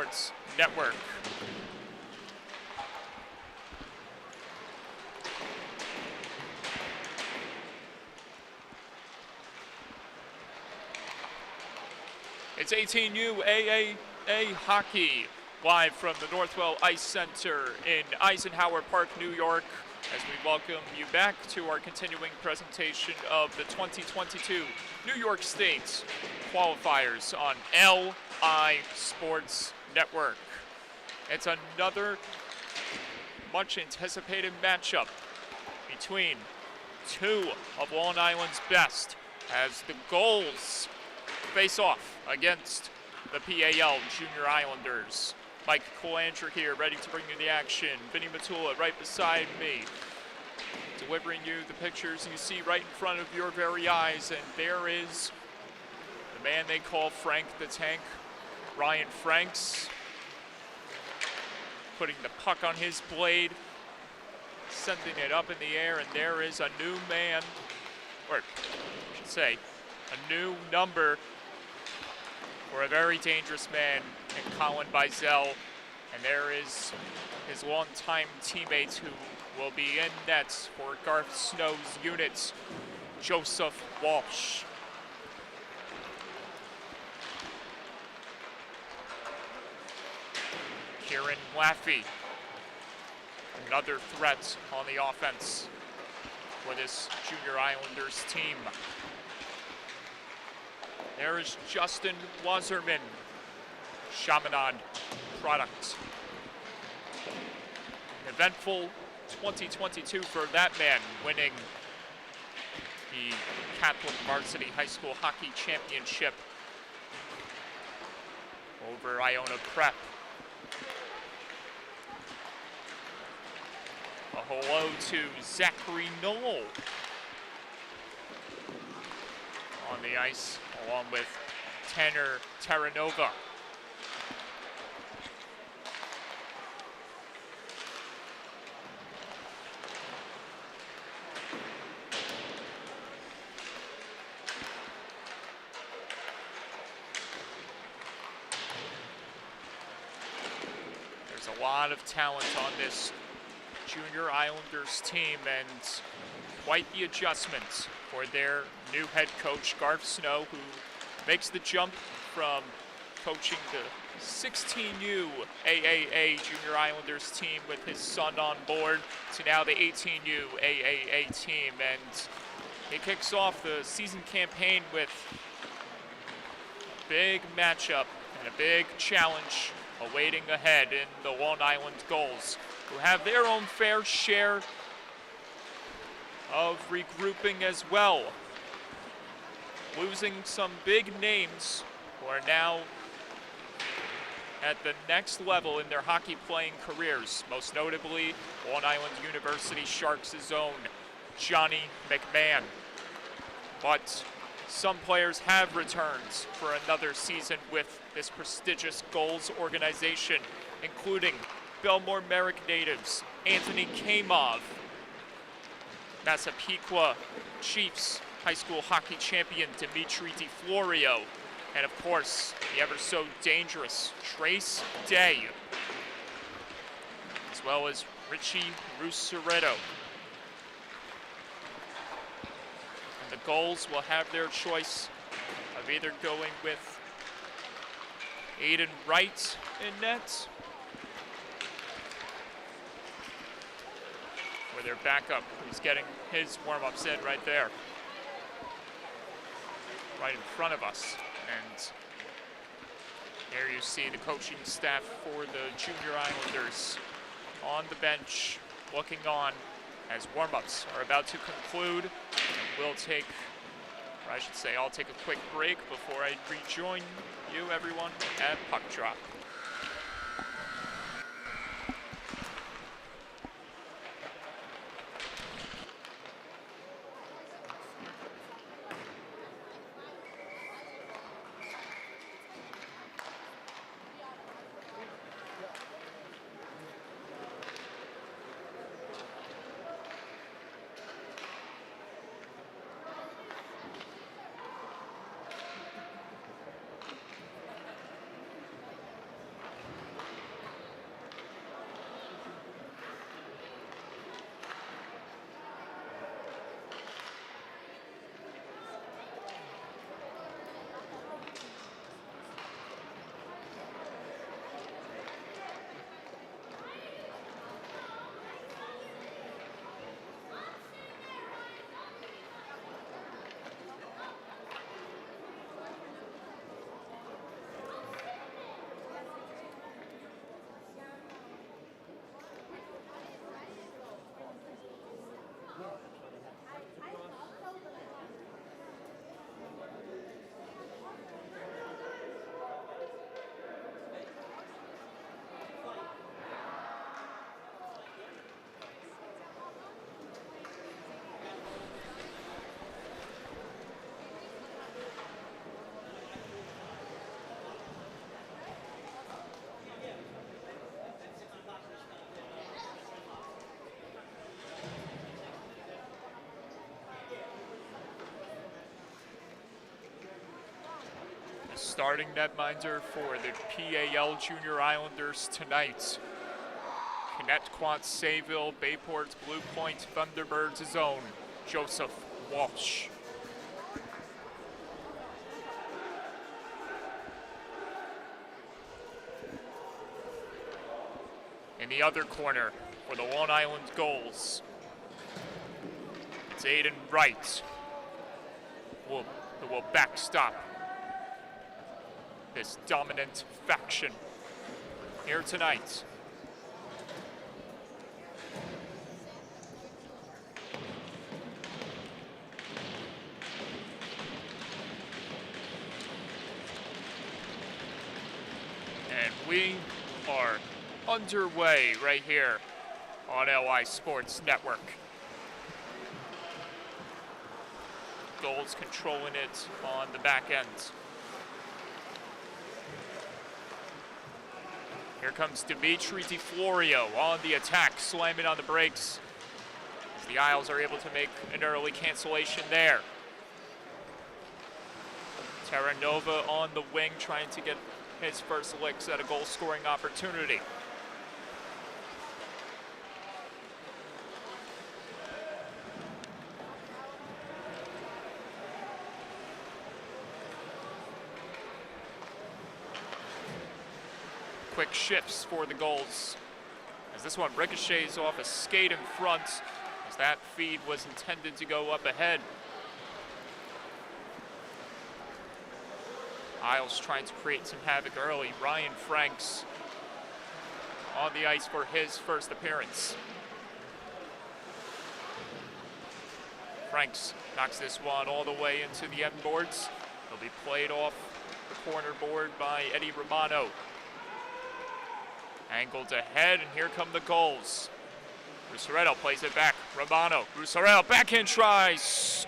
Sports Network. It's 18U AAA hockey, live from the Northwell Ice Center in Eisenhower Park, New York, as we welcome you back to our continuing presentation of the 2022 New York State qualifiers on LI Sports Network. It's another much anticipated matchup between two of Long Island's best as the Gulls face off against the PAL Junior Islanders. Mike Colander here, ready to bring you the action. Vinny Matula right beside me, delivering you the pictures you see right in front of your very eyes. And there is the man they call Frank the Tank, Ryan Franks, putting the puck on his blade, sending it up in the air, and there is a new man, or I should say, a new number for a very dangerous man in Colin Bizel, and there is his longtime teammate who will be in nets for Garth Snow's unit, Joseph Walsh. Kieran Laffey, another threat on the offense for this Junior Islanders team. There is Justin Wazerman, Chaminade product. An eventful 2022 for that man, winning the Catholic Varsity High School Hockey Championship over Iona Prep. A hello to Zachary Knoll on the ice, along with Tanner Terranova. There's a lot of talent on this Junior Islanders team, and quite the adjustment for their new head coach, Garth Snow, who makes the jump from coaching the 16U AAA Junior Islanders team with his son on board to now the 18U AAA team. And he kicks off the season campaign with a big matchup and a big challenge awaiting ahead in the Long Island Gulls, who have their own fair share of regrouping as well, losing some big names who are now at the next level in their hockey playing careers, most notably Long Island University Sharks' own Johnny McMahon. But some players have returned for another season with this prestigious Gulls organization, including Belmore Merrick natives Anthony Kamov, Massapequa Chiefs high school hockey champion Dimitri DiFlorio, and of course, the ever so dangerous Trace Day, as well as Richie Rusaretto. And the Gulls will have their choice of either going with Aiden Wright in net, or their backup, who's getting his warm-ups in right there, right in front of us. And here you see the coaching staff for the Junior Islanders on the bench, looking on as warm-ups are about to conclude. And we'll take, or I should say, I'll take a quick break before I rejoin you, everyone, at puck drop. starting netminder for the PAL Junior Islanders tonight. Connecticut, Sayville, Bayport's Blue Point, Thunderbirds' own Joseph Walsh. In the other corner for the Long Island Gulls, it's Aiden Wright who will backstop this dominant faction here tonight. And we are underway right here on NYS Sports Network. Gulls controlling it on the back end. Here comes Dimitri DiFlorio on the attack, slamming on the brakes as the Isles are able to make an early cancellation there. Terranova on the wing trying to get his first licks at a goal-scoring opportunity. Quick shifts for the Gulls as this one ricochets off a skate in front as that feed was intended to go up ahead. Isles trying to create some havoc early. Ryan Franks on the ice for his first appearance. Franks knocks this one all the way into the end boards. He'll be played off the corner board by Eddie Romano. Angled ahead, and here come the Gulls. Rusarello plays it back. Romano, Rusarello, backhand tries.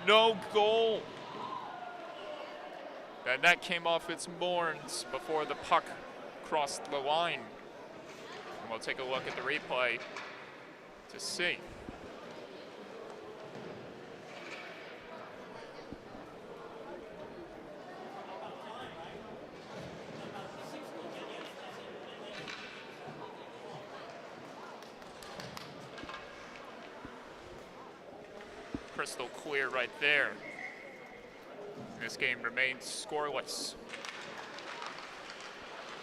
No goal. And that came off its moorings before the puck crossed the line. And we'll take a look at the replay to see. Crystal clear right there. This game remains scoreless.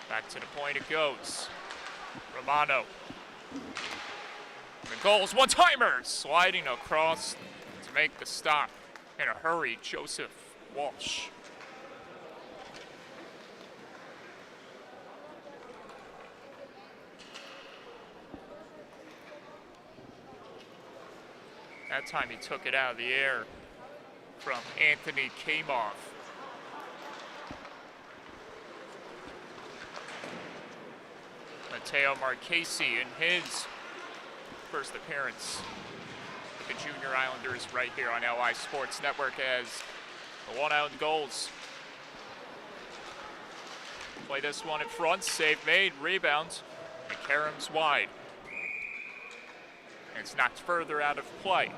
Back to the point it goes. Romano. The Gulls one-timer sliding across to make the stop. In a hurry, Joseph Walsh. That time he took it out of the air from Anthony Kamoff. Mateo Marchesi in his first appearance with the Junior Islanders right here on NYS Sports Network as the Long Island Gulls play this one in front. Save made, rebound, and Karam's wide. And it's knocked further out of play.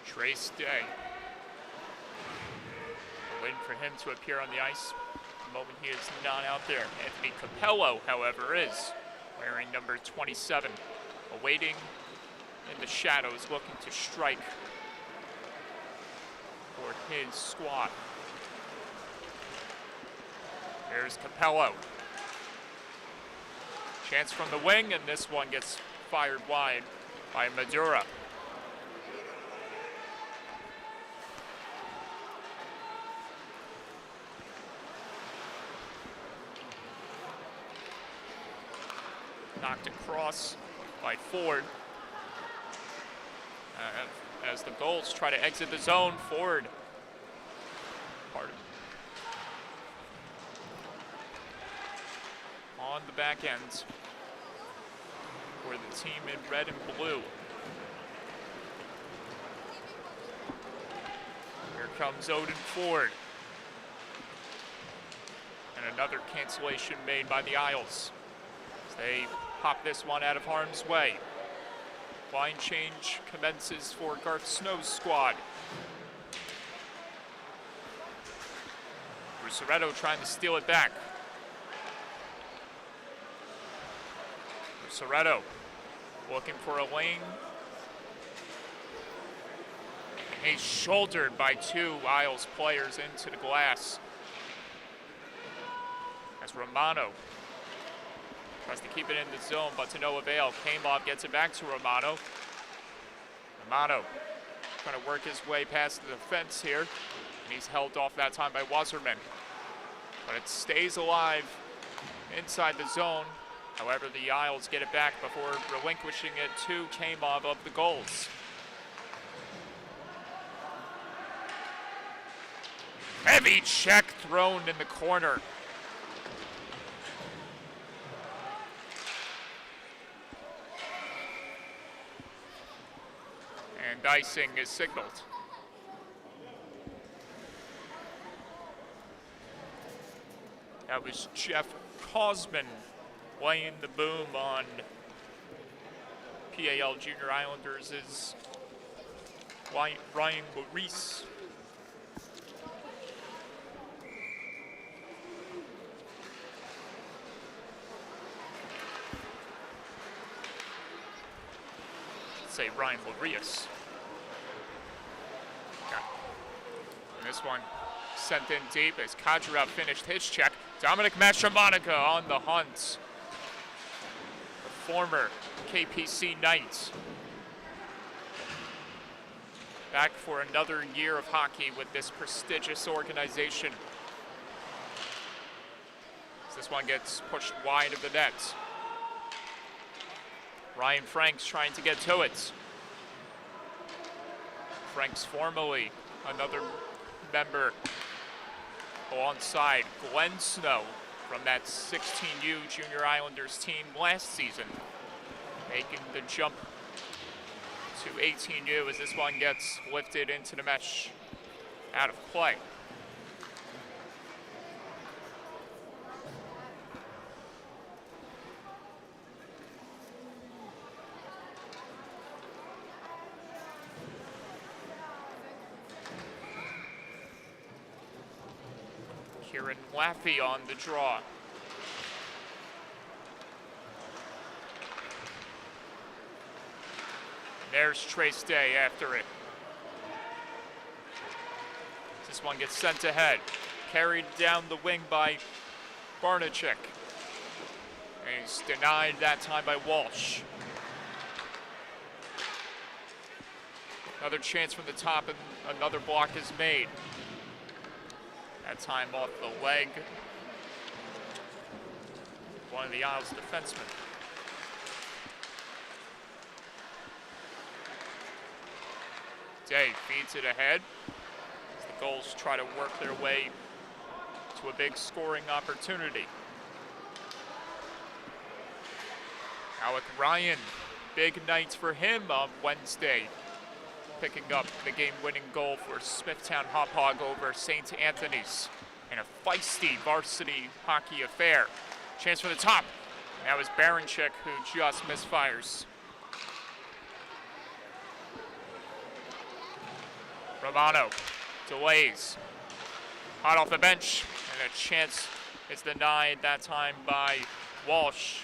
Trace Day. Waiting for him to appear on the ice. The moment he is not out there. Anthony Capello, however, is wearing number 27. Awaiting in the shadows, looking to strike for his squad. Here's Capello. Chance from the wing, and this one gets fired wide by Madura. Knocked across by Ford. As the Gulls try to exit the zone, Ford. On the back end. for the team in red and blue. Here comes Odin Ford. And another cancellation made by the Isles. As they pop this one out of harm's way. Line change commences for Garth Snow's squad. Russaretto trying to steal it back. Russaretto looking for a lane. He's shouldered by two Isles players into the glass. As Romano tries to keep it in the zone, but to no avail. Kamov gets it back to Romano. Romano trying to work his way past the defense here. And he's held off that time by Wasserman. But it stays alive inside the zone. However, the Isles get it back before relinquishing it to Kamov of the Gulls. Heavy check thrown in the corner. And icing is signaled. That was Jeff Cosman laying the boom on PAL Junior Islanders' Ryan Maurice. Say Ryan Larius. Okay. And this one sent in deep as Kadyrov finished his check. Dominic Mastromonica on the hunt. The former KPC Knight. Back for another year of hockey with this prestigious organization. As this one gets pushed wide of the net. Ryan Franks trying to get to it. Franks formerly another member alongside Glenn Snow from that 16U Junior Islanders team last season. Making the jump to 18U as this one gets lifted into the mesh out of play. Kieran Laffey on the draw. There's Trace Day after it. This one gets sent ahead. Carried down the wing by Barnachek. And he's denied that time by Walsh. Another chance from the top and another block is made. That time off the leg. One of the Isles defensemen. Day feeds it ahead as the Gulls try to work their way to a big scoring opportunity. Alec Ryan, big night for him on Wednesday, picking up the game-winning goal for Smithtown Hauppauge over St. Anthony's in a feisty varsity hockey affair. Chance for the top. That was Baranchik who just misfires. Romano delays. Hot off the bench, and a chance is denied that time by Walsh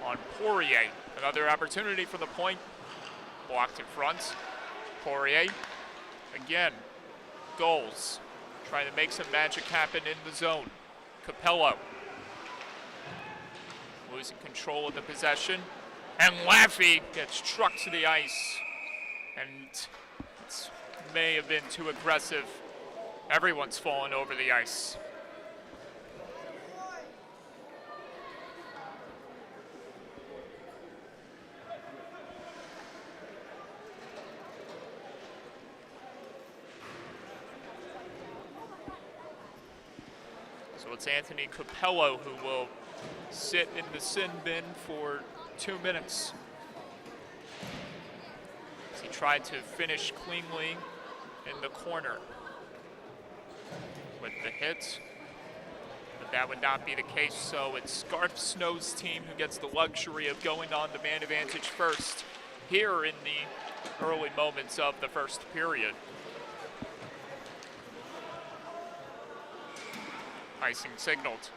on Poirier. Another opportunity for the point. Blocked in front. Poirier. Again, Gulls trying to make some magic happen in the zone. Capello losing control of the possession. And Laffey gets struck to the ice. And it may have been too aggressive. Everyone's fallen over the ice. So it's Anthony Capello who will sit in the sin bin for 2 minutes. As he tried to finish cleanly in the corner with the hit, but that would not be the case. So it's Scarf Snow's team who gets the luxury of going on the man advantage first here in the early moments of the first period. Icing signaled.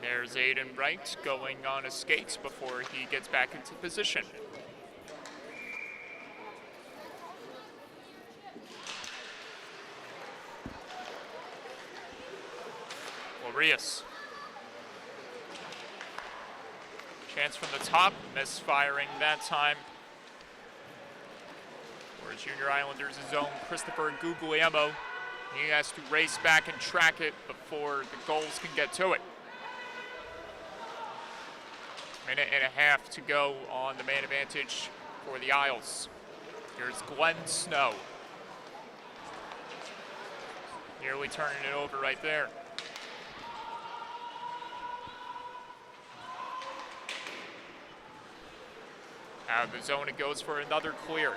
There's Aiden Wright going on his skates before he gets back into position. Larius. Chance from the top, misfiring that time. For Junior Islanders' own Christopher Guglielmo. He has to race back and track it before the Gulls can get to it. Minute and a half to go on the man advantage for the Isles. Here's Glenn Snow. Nearly turning it over right there. Out of the zone it goes for another clear.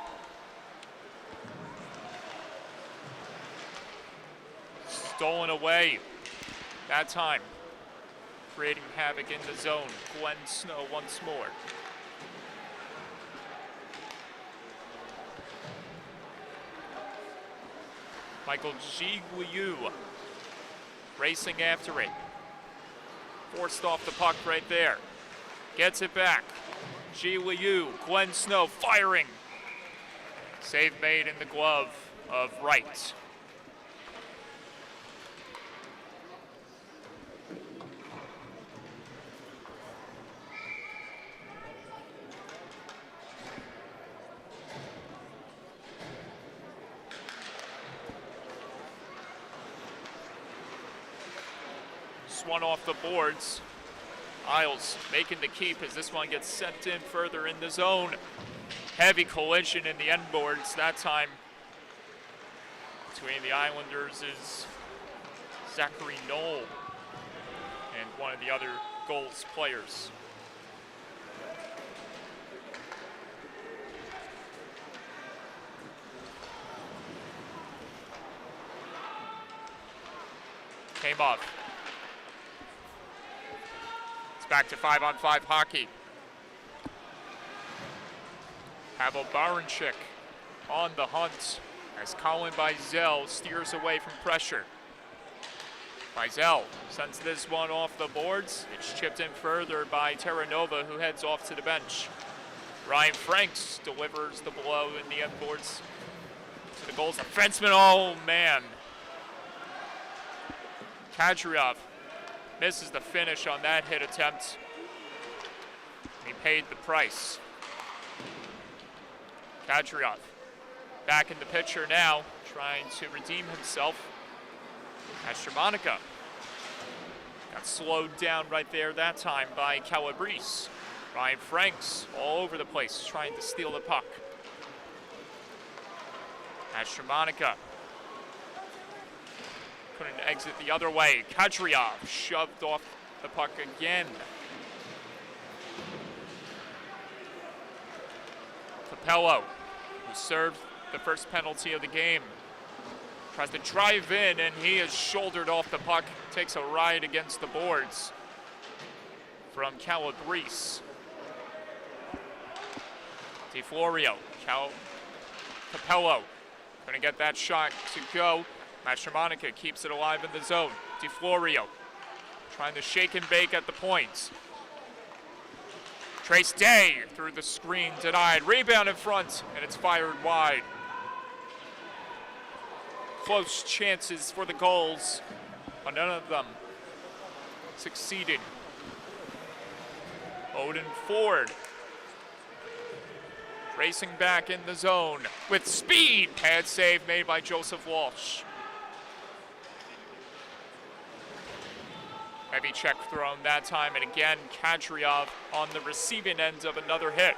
Stolen away that time. Creating havoc in the zone. Glenn Snow once more. Michael Gigliu racing after it. Forced off the puck right there. Gets it back. Gigliu, Glenn Snow firing. Save made in the glove of Wright. One off the boards. Isles making the keep as this one gets sent in further in the zone. Heavy collision in the end boards that time between the Islanders is Zachary Knoll and one of the other Gulls players. Came up. Back to 5-on-5 hockey. Pavel Baranchik on the hunt as Colin Bizel steers away from pressure. Bizel sends this one off the boards. It's chipped in further by Terranova, who heads off to the bench. Ryan Franks delivers the blow in the end boards to the Gulls. Defenseman, oh man. Kadriov misses the finish on that hit attempt. He paid the price. Kadriov back in the picture now, trying to redeem himself. Astromonica got slowed down right there that time by Calabrese. Ryan Franks all over the place, trying to steal the puck. Astromonica couldn't exit the other way. Kadriov shoved off the puck again. Capello, who served the first penalty of the game, tries to drive in, and he is shouldered off the puck. Takes a ride against the boards from Calabrese. DeFlorio, Capello, gonna get that shot to go. Mastromonica keeps it alive in the zone. DeFlorio trying to shake and bake at the points. Trace Day through the screen, denied. Rebound in front, and it's fired wide. Close chances for the Gulls, but none of them succeeded. Odin Ford racing back in the zone with speed. Pad save made by Joseph Walsh. Heavy check thrown that time, and again, Kadriov on the receiving end of another hit.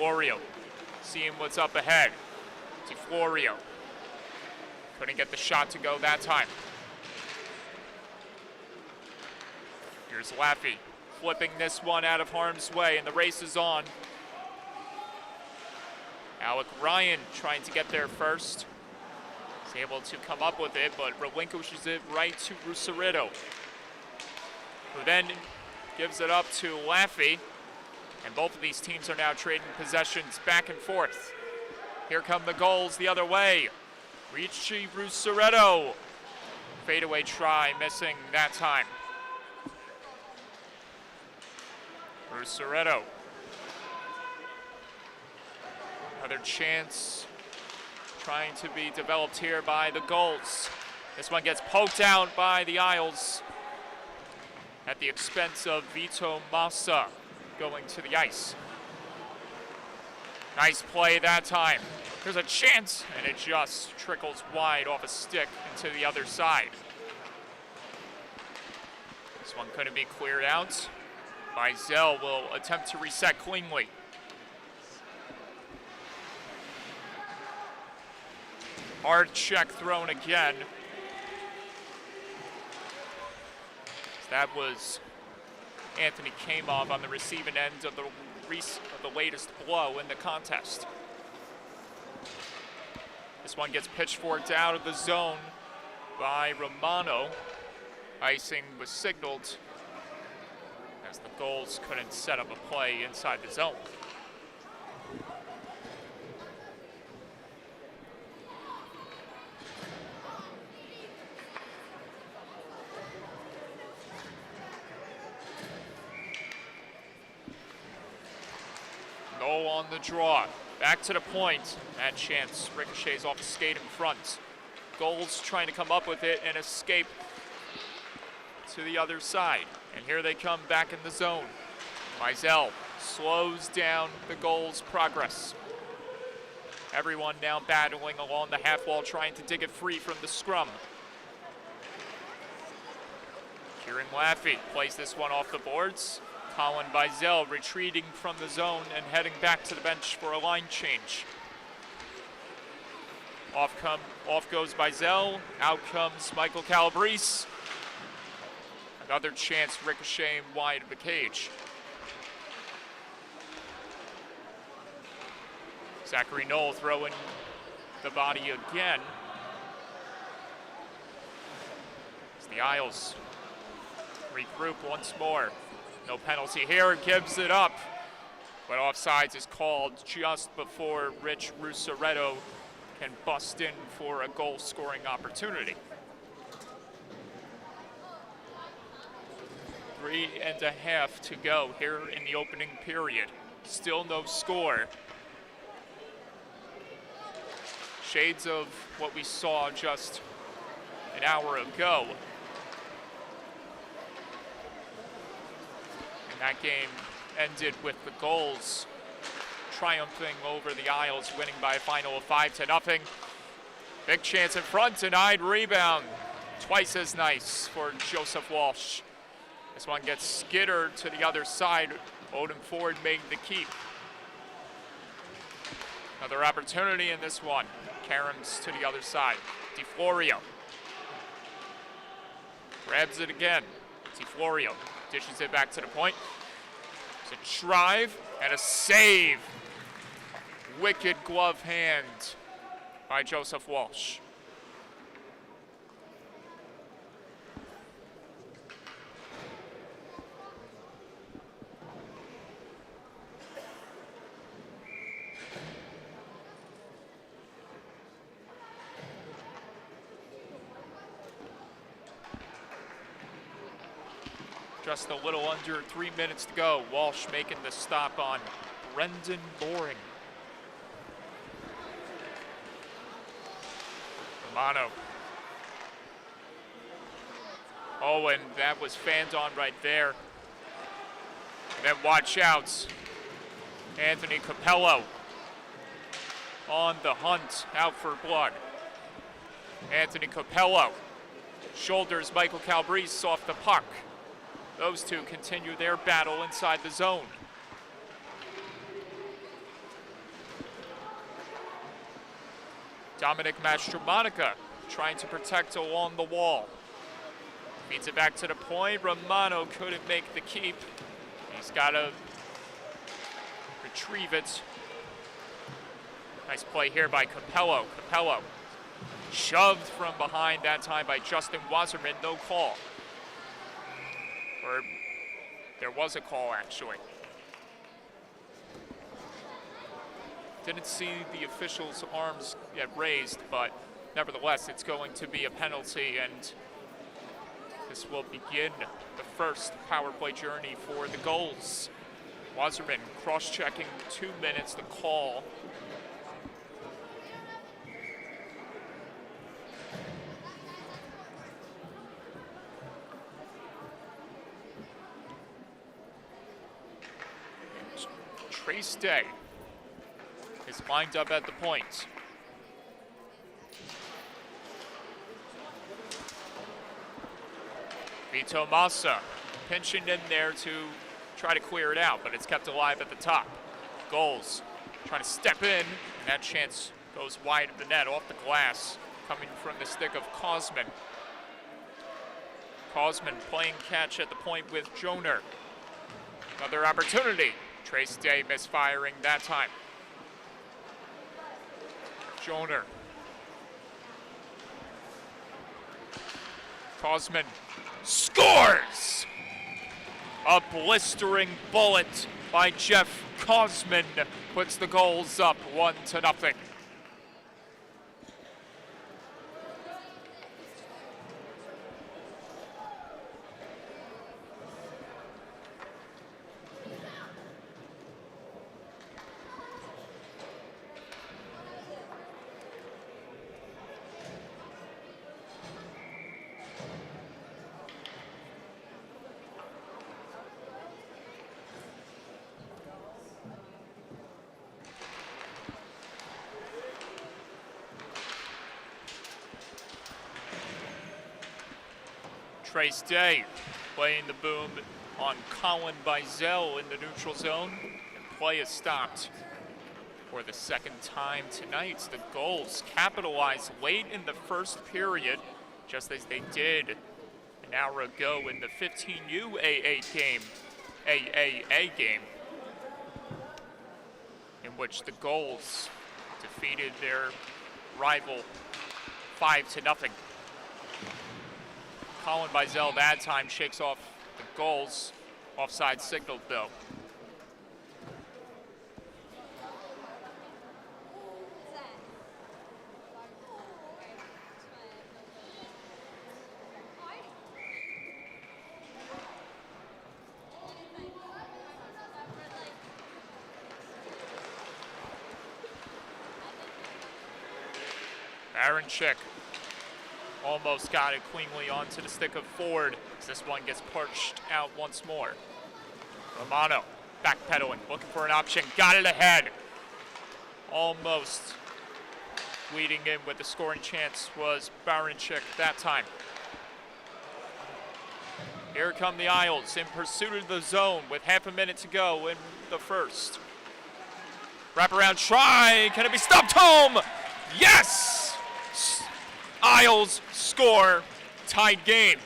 DeFlorio seeing what's up ahead. DeFlorio couldn't get the shot to go that time. Here's Laffey flipping this one out of harm's way, and the race is on. Alec Ryan trying to get there first. He's able to come up with it, but relinquishes it right to Rusarito, who then gives it up to Laffey. And both of these teams are now trading possessions back and forth. Here come the Gulls the other way. Ricci Rusarito. Fadeaway try, missing that time. Rusarito. Another chance trying to be developed here by the Gulls. This one gets poked out by the Isles at the expense of Vito Massa going to the ice. Nice play that time. There's a chance, and it just trickles wide off a stick into the other side. This one couldn't be cleared out. Bizel will attempt to reset cleanly. Hard check thrown again. That was Anthony Kamov on the receiving end of the latest blow in the contest. This one gets pitchforked out of the zone by Romano. Icing was signaled as the Gulls couldn't set up a play inside the zone. Goal on the draw. Back to the point. That chance ricochets off the skate in front. Gulls trying to come up with it and escape to the other side. And here they come back in the zone. Bizel slows down the Gulls' progress. Everyone now battling along the half wall, trying to dig it free from the scrum. Kieran Laffey plays this one off the boards. Colin Bizel retreating from the zone and heading back to the bench for a line change. Off goes Bizel. Out comes Michael Calabrese. Another chance ricocheting wide of the cage. Zachary Knoll throwing the body again. As the Isles regroup once more. No penalty here, gives it up. But offsides is called just before Rich Rusarito can bust in for a goal-scoring opportunity. 3.5 to go here in the opening period. Still no score. Shades of what we saw just an hour ago. And that game ended with the Gulls triumphing over the Isles, winning by a final of 5-0. Big chance in front, denied rebound. Twice as nice for Joseph Walsh. This one gets skittered to the other side. Odin Ford made the keep. Another opportunity in this one. Karams to the other side. DeFlorio grabs it again. DeFlorio dishes it back to the point. It's a drive and a save. Wicked glove hand by Joseph Walsh. Just a little under 3 minutes to go. Walsh making the stop on Brendan Boring. Romano. Oh, and that was fanned on right there. And then watch out. Anthony Capello on the hunt, out for blood. Anthony Capello shoulders Michael Calabrese off the puck. Those two continue their battle inside the zone. Dominic Mastromonica trying to protect along the wall. Feeds it back to the point. Romano couldn't make the keep. He's got to retrieve it. Nice play here by Capello. Capello shoved from behind that time by Justin Wasserman. No call. Or there was a call, actually. Didn't see the official's arms get raised, but nevertheless, it's going to be a penalty, and this will begin the first power play journey for the Gulls. Wasserman cross-checking 2 minutes, the call. Trace Day is lined up at the point. Vito Massa pinching in there to try to clear it out, but it's kept alive at the top. Gulls trying to step in, and that chance goes wide of the net, off the glass, coming from the stick of Kosman. Kosman playing catch at the point with Joner. Another opportunity. Trace Day misfiring that time. Joner. Kosman scores! A blistering bullet by Jeff Kosman puts the Gulls up 1-0. Trace Day playing the boom on Colin Bizel in the neutral zone, and play is stopped for the second time tonight. The Gulls capitalized late in the first period, just as they did an hour ago in the 15U AAA game, in which the Gulls defeated their rival 5-0. Colin Bizel that time shakes off the Gulls. Offside signaled though. Baranchik almost got it cleanly onto the stick of Ford, as this one gets perched out once more. Romano backpedaling, looking for an option, got it ahead. Almost leading in with the scoring chance was Baranchik that time. Here come the Isles in pursuit of the zone with half a minute to go in the first. Wraparound try, can it be stopped home? Yes! Isles score, tied game.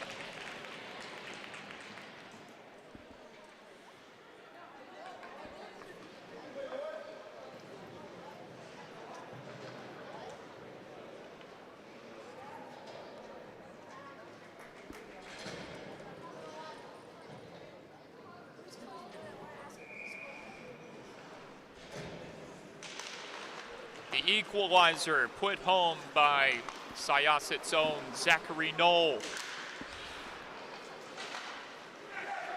The equalizer put home by Syosset's own Zachary Knoll.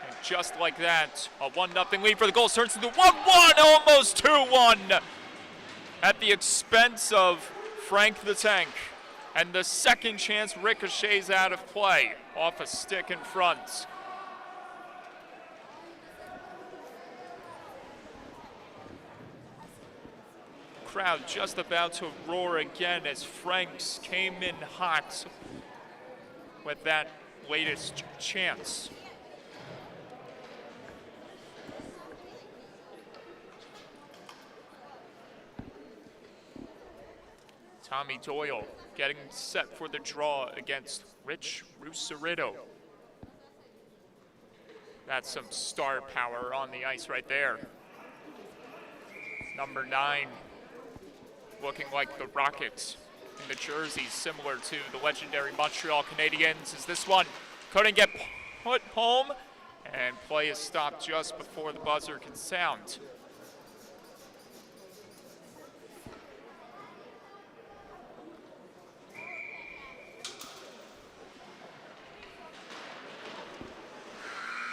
And just like that, a 1-0 lead for the Gulls turns into 1-1, almost 2-1 at the expense of Frank the Tank. And the second chance ricochets out of play off a stick in front. Crowd just about to roar again as Franks came in hot with that latest chance. Tommy Doyle getting set for the draw against Rich Rusarito. That's some star power on the ice right there. Number 9, looking like the Rockets in the jerseys, similar to the legendary Montreal Canadiens, as this one couldn't get put home, and play is stopped just before the buzzer can sound.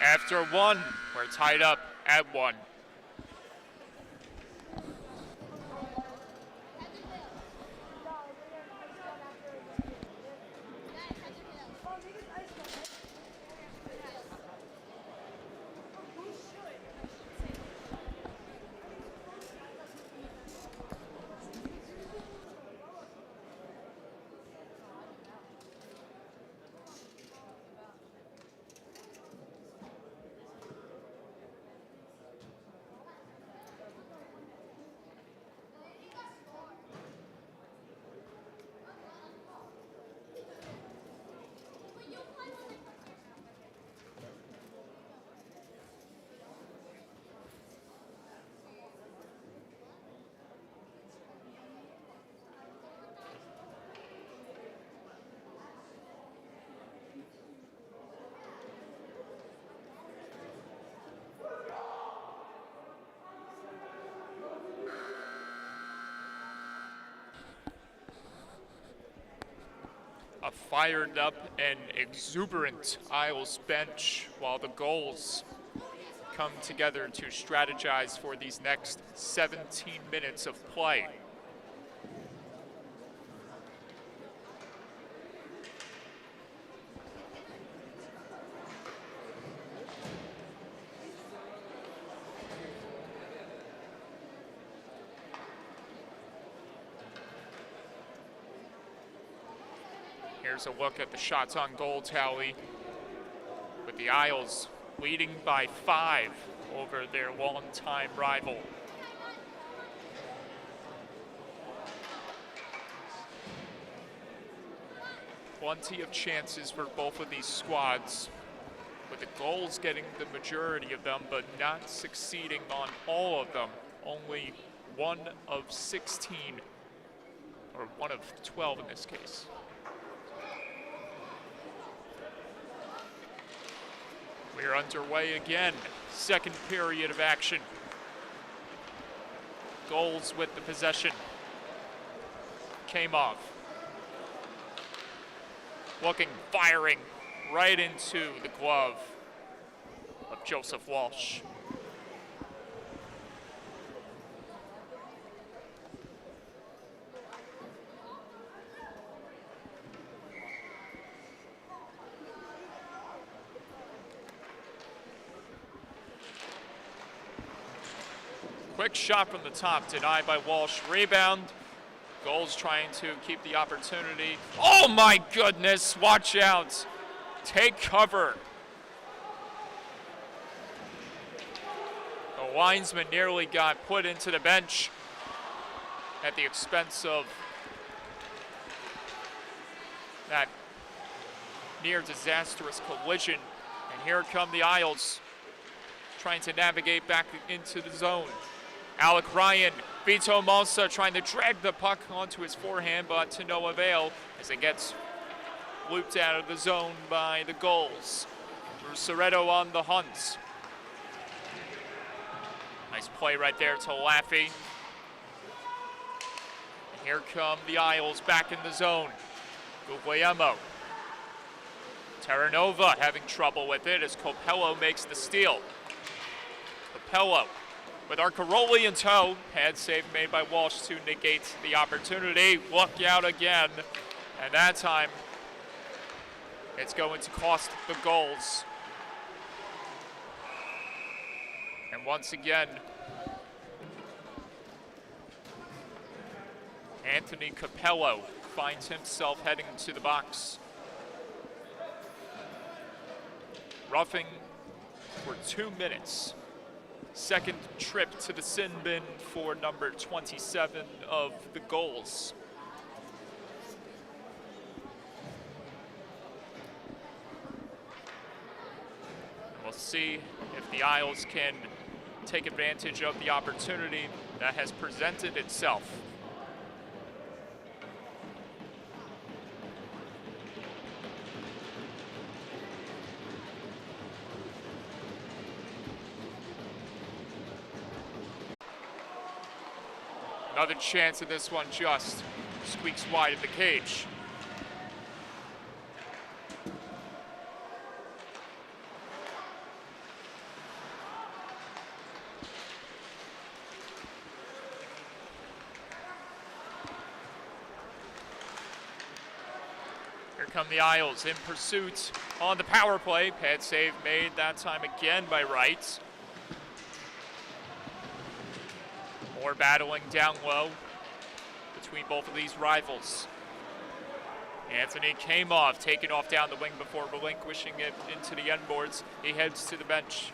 After 1, we're tied up at 1. A fired up and exuberant Isles bench, while the Gulls come together to strategize for these next 17 minutes of play. Here's a look at the shots on goal tally, with the Isles leading by 5 over their longtime rival. Plenty of chances for both of these squads, with the Gulls getting the majority of them, but not succeeding on all of them. Only 1 of 16, or 1 of 12 in this case. We're underway again. Second period of action. Gulls with the possession. Came off. Looking, firing right into the glove of Joseph Walsh. Quick shot from the top, denied by Walsh. Rebound. Gulls trying to keep the opportunity. Oh my goodness, watch out. Take cover. The linesman nearly got put into the bench at the expense of that near disastrous collision. And here come the Isles trying to navigate back into the zone. Alec Ryan, Vito Mosa trying to drag the puck onto his forehand, but to no avail as it gets looped out of the zone by the Gulls. Rusarito on the hunt. Nice play right there to Laffey. And here come the Isles back in the zone. Guglielmo. Terranova having trouble with it as Copello makes the steal. Copello with Arcaroli in tow. Pad save made by Walsh to negate the opportunity. Look out again. And that time, it's going to cost the Gulls. And once again, Anthony Copello finds himself heading to the box. Roughing for 2 minutes. Second trip to the sin bin for number 27 of the Gulls. see if the Isles can take advantage of the opportunity that has presented itself. Another chance of this one, just squeaks wide of the cage. Here come the Isles in pursuit on the power play. Pad save made that time again by Wright. More battling down low between both of these rivals. Anthony came off, taken off down the wing before relinquishing it into the end boards. He heads to the bench.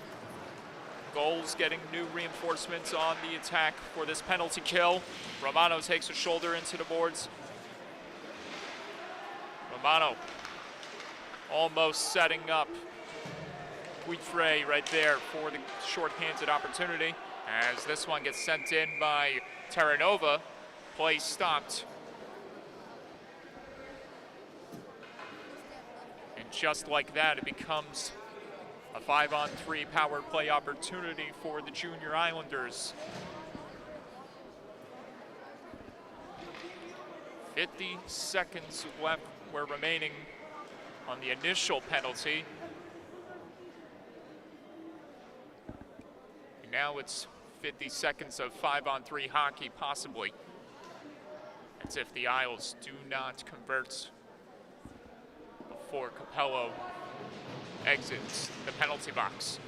Gulls getting new reinforcements on the attack for this penalty kill. Romano takes a shoulder into the boards. Romano almost setting up Guifrey right there for the short-handed opportunity. As this one gets sent in by Terranova, play stopped. And just like that, it becomes a 5-on-3 power play opportunity for the Junior Islanders. 50 seconds left were remaining on the initial penalty. And now it's 50 seconds of 5-on-3 hockey, possibly. As if the Isles do not convert before Capello exits the penalty box.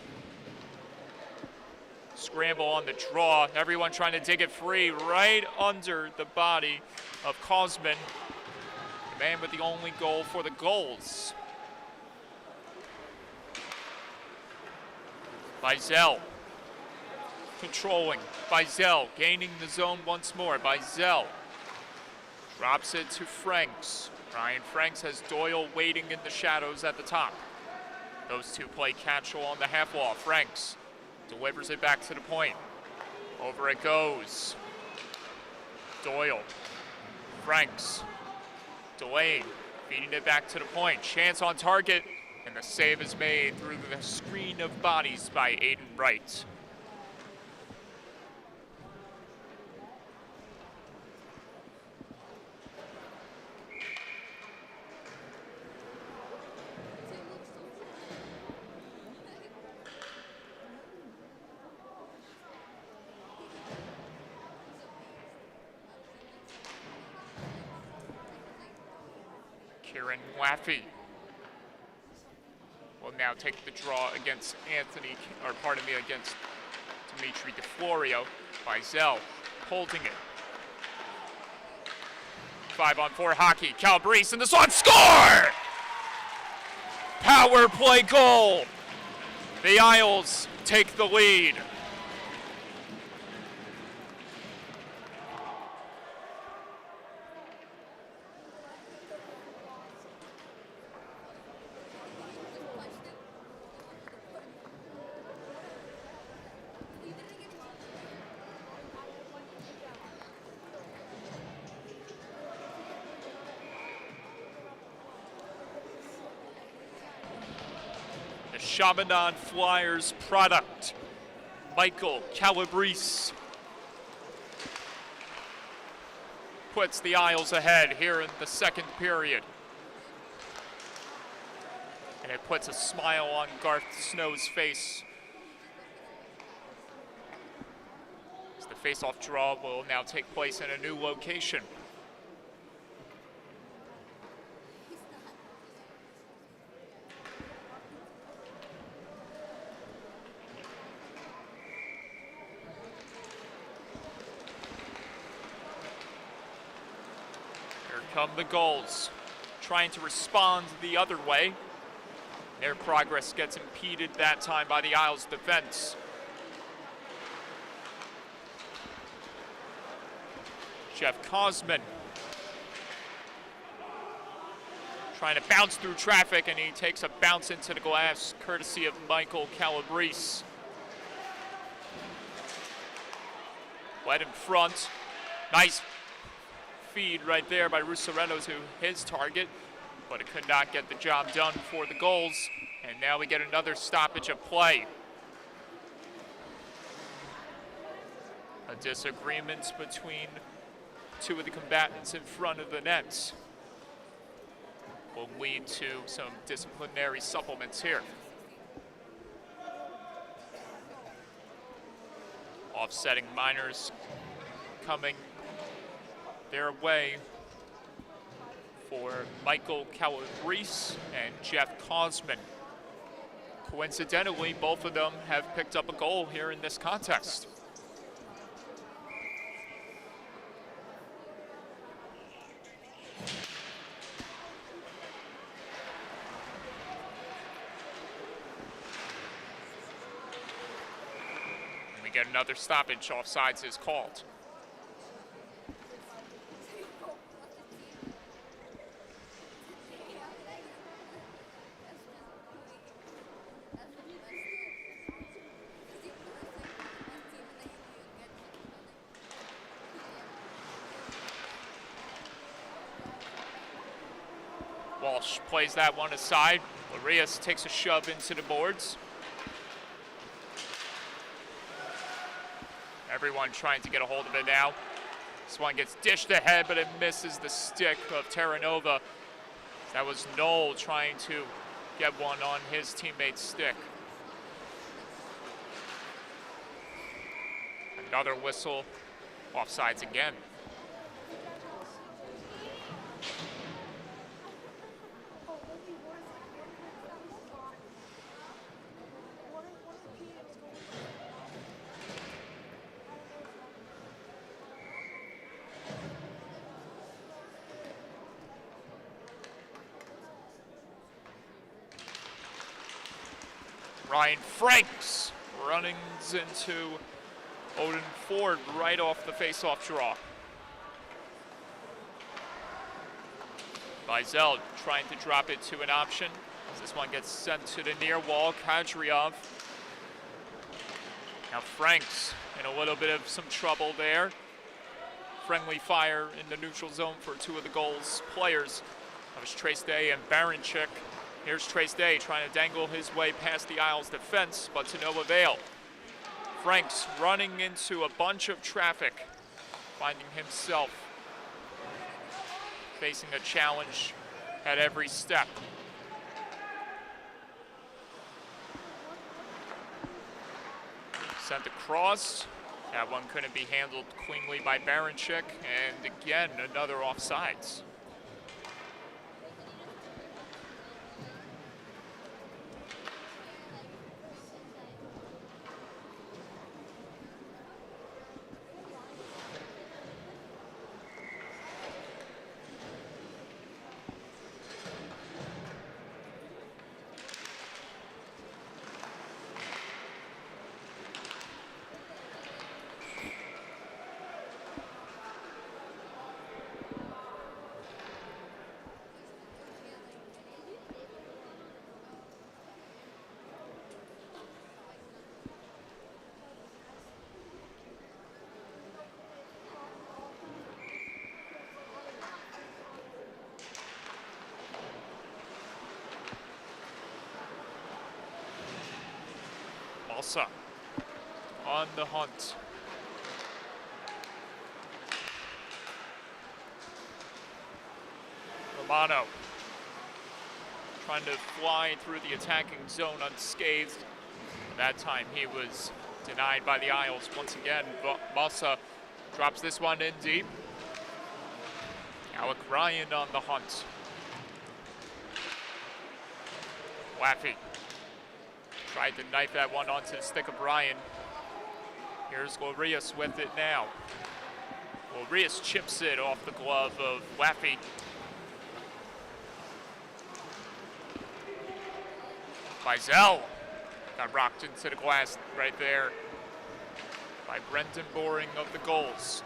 Scramble on the draw. Everyone trying to dig it free right under the body of Kosman, the man with the only goal for the Gulls. Bizel controlling. Bizel gaining the zone once more. Bizel drops it to Franks. Ryan Franks has Doyle waiting in the shadows at the top. Those two play catch-all on the half wall. Franks delivers it back to the point. Over it goes. Doyle. Franks. Delaying. Feeding it back to the point. Chance on target. And the save is made through the screen of bodies by Aiden Wright. Kieran Laffey will now take the draw against against Dimitri DeFlorio. Bizel holding it. 5-on-4 hockey. Calabrese in the zone. Score! Power play goal. The Isles take the lead. Chaminade Flyers product, Michael Calabrese, puts the Isles ahead here in the second period. And it puts a smile on Garth Snow's face. As the face-off draw will now take place in a new location. Come the Gulls, trying to respond the other way. Their progress gets impeded that time by the Isles' defense. Jeff Kosman trying to bounce through traffic, and he takes a bounce into the glass, courtesy of Michael Calabrese. Wet in front. Nice feed right there by Rusareno to his target, but it could not get the job done for the Gulls. And now we get another stoppage of play. A disagreement between two of the combatants in front of the nets will lead to some disciplinary supplements here. Offsetting minors coming their way for Michael Calabrese and Jeff Cosman. Coincidentally, both of them have picked up a goal here in this contest. And we get another stoppage. Offsides is called. Walsh plays that one aside. Arias takes a shove into the boards. Everyone trying to get a hold of it now. This one gets dished ahead, but it misses the stick of Terranova. That was Knoll trying to get one on his teammate's stick. Another whistle. Offsides again. Ryan Franks running into Odin Ford right off the face-off draw. Bizel trying to drop it to an option. This one gets sent to the near wall. Kadriov. Now Franks in a little bit of some trouble there. Friendly fire in the neutral zone for two of the Gulls players. That was Trace Day and Baranchik. Here's Trace Day trying to dangle his way past the Isles defense, but to no avail. Franks running into a bunch of traffic, finding himself facing a challenge at every step. Sent across. That one couldn't be handled cleanly by Baranchik, and again, another offsides. Balsa on the hunt. Romano trying to fly through the attacking zone unscathed. That time he was denied by the Isles once again. Balsa drops this one in deep. Alec Ryan on the hunt. Laffey tried to knife that one onto the stick of Ryan. Here's Glorius with it now. Glorius chips it off the glove of Laffey. Bizel got rocked into the glass right there by Brendan Boring of the Gulls.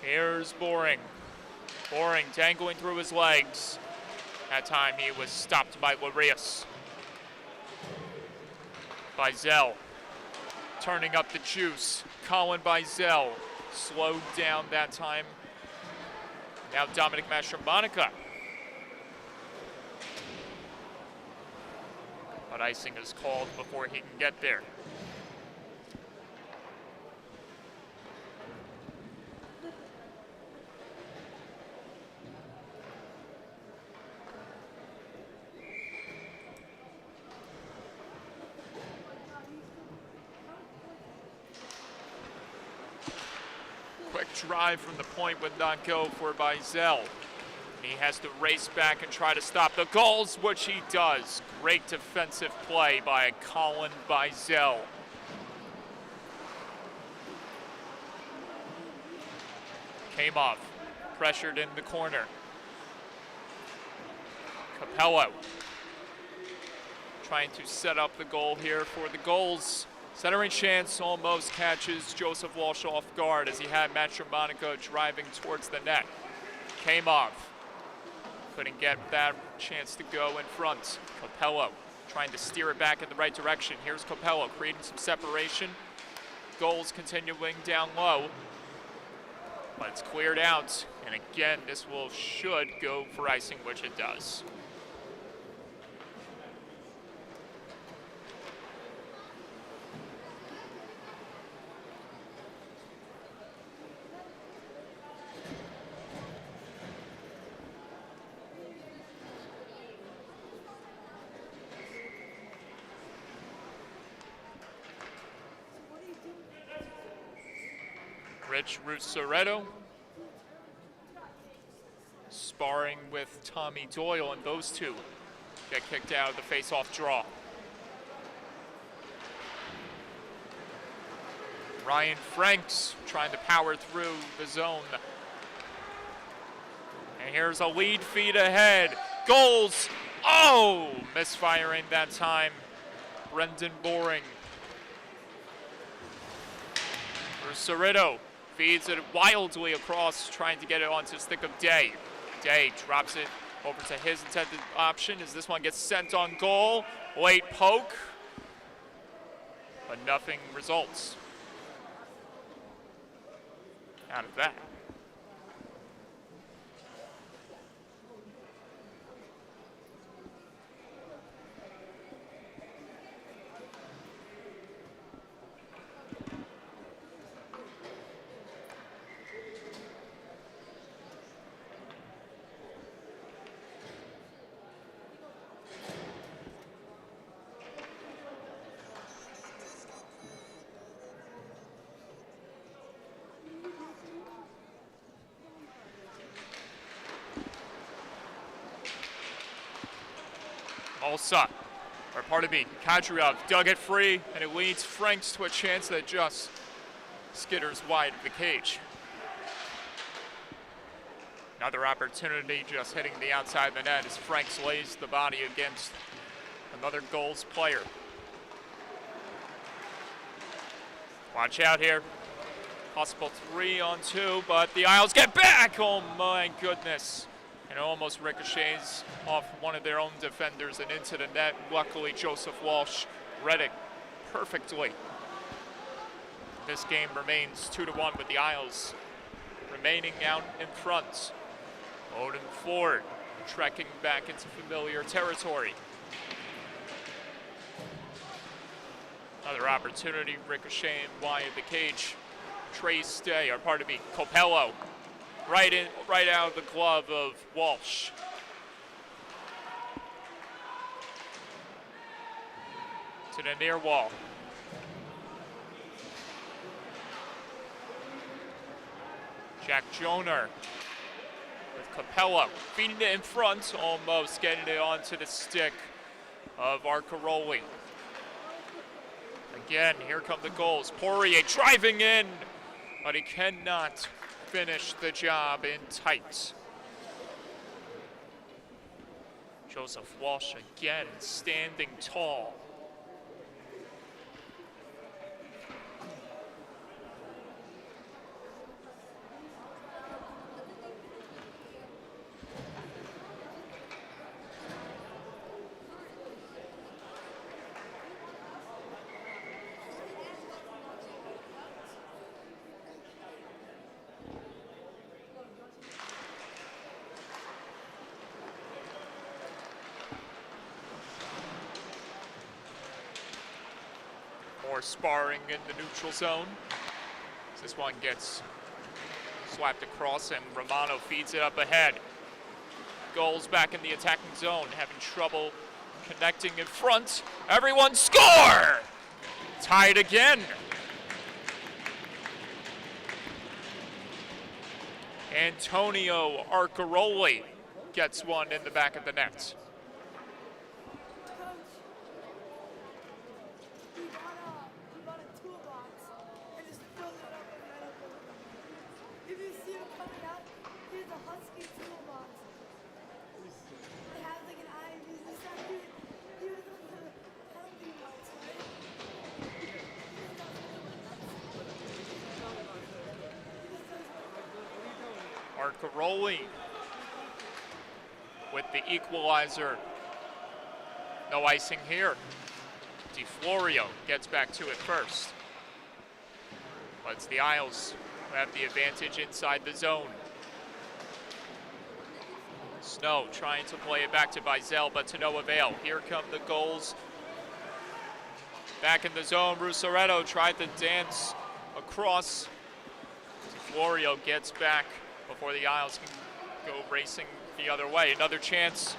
Here's Boring. Boring, dangling through his legs. That time he was stopped by Larius. Bizell turning up the juice. Colin Bizell slowed down that time. Now Dominic Mastromonica. But icing is called before he can get there. Quick drive from the point would not go for Bizell. He has to race back and try to stop the Gulls, which he does. Great defensive play by Colin Bizell. Came off, pressured in the corner. Capello trying to set up the goal here for the Gulls. Centering chance almost catches Joseph Walsh off guard as he had Mastromonica driving towards the net. Came off. Couldn't get that chance to go in front. Capello trying to steer it back in the right direction. Here's Capello creating some separation. Gulls continuing down low. But it's cleared out. And again, this should go for icing, which it does. Rich Russoretto sparring with Tommy Doyle, and those two get kicked out of the face-off draw. Ryan Franks trying to power through the zone. And here's a lead feed ahead. Gulls! Oh! Misfiring that time. Brendan Boring. Russoretto feeds it wildly across, trying to get it onto the stick of Day. Day drops it over to his intended option as this one gets sent on goal. Late poke, but nothing results out of that. Olsa, or pardon me, Kadyrov dug it free, and it leads Franks to a chance that just skitters wide of the cage. Another opportunity just hitting the outside of the net as Franks lays the body against another Gulls player. Watch out here. Possible 3-on-2, but the Isles get back! Oh my goodness. And it almost ricochets off one of their own defenders and into the net. Luckily, Joseph Walsh read it perfectly. This game remains 2-1 with the Isles remaining out in front. Odin Ford trekking back into familiar territory. Another opportunity ricocheting wide of the cage. Trey Stay, or pardon me, Capello. Right out of the glove of Walsh. To the near wall. Jack Joner with Capello feeding it in front, almost getting it onto the stick of Arcaroli. Again, here come the Gulls. Poirier driving in, but he cannot finish the job in tight. Joseph Walsh again standing tall. more sparring in the neutral zone. This one gets slapped across and Romano feeds it up ahead. Gulls back in the attacking zone, having trouble connecting in front. Everyone score! Tied again. Antonio Arcaroli gets one in the back of the net. Arcaroli with the equalizer. No icing here. DeFlorio gets back to it first. But it's the Isles who have the advantage inside the zone. Snow trying to play it back to Bizel, but to no avail. Here come the Gulls. Back in the zone, Russoretto tried to dance across. DeFlorio gets back before the Isles can go racing the other way. Another chance,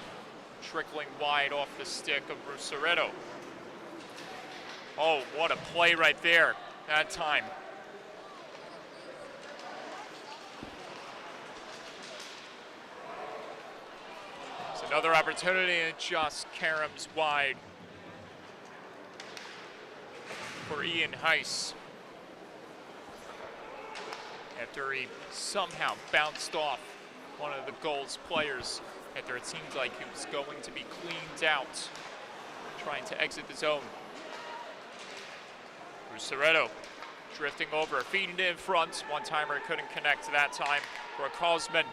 trickling wide off the stick of Russoretto. Oh, what a play right there that time. It's another opportunity, and just caroms wide for Ian Heiss. After he somehow bounced off one of the Gulls players, after it seemed like he was going to be cleaned out, trying to exit the zone. Russoretto drifting over, feeding it in front. One-timer couldn't connect that time. Rakosman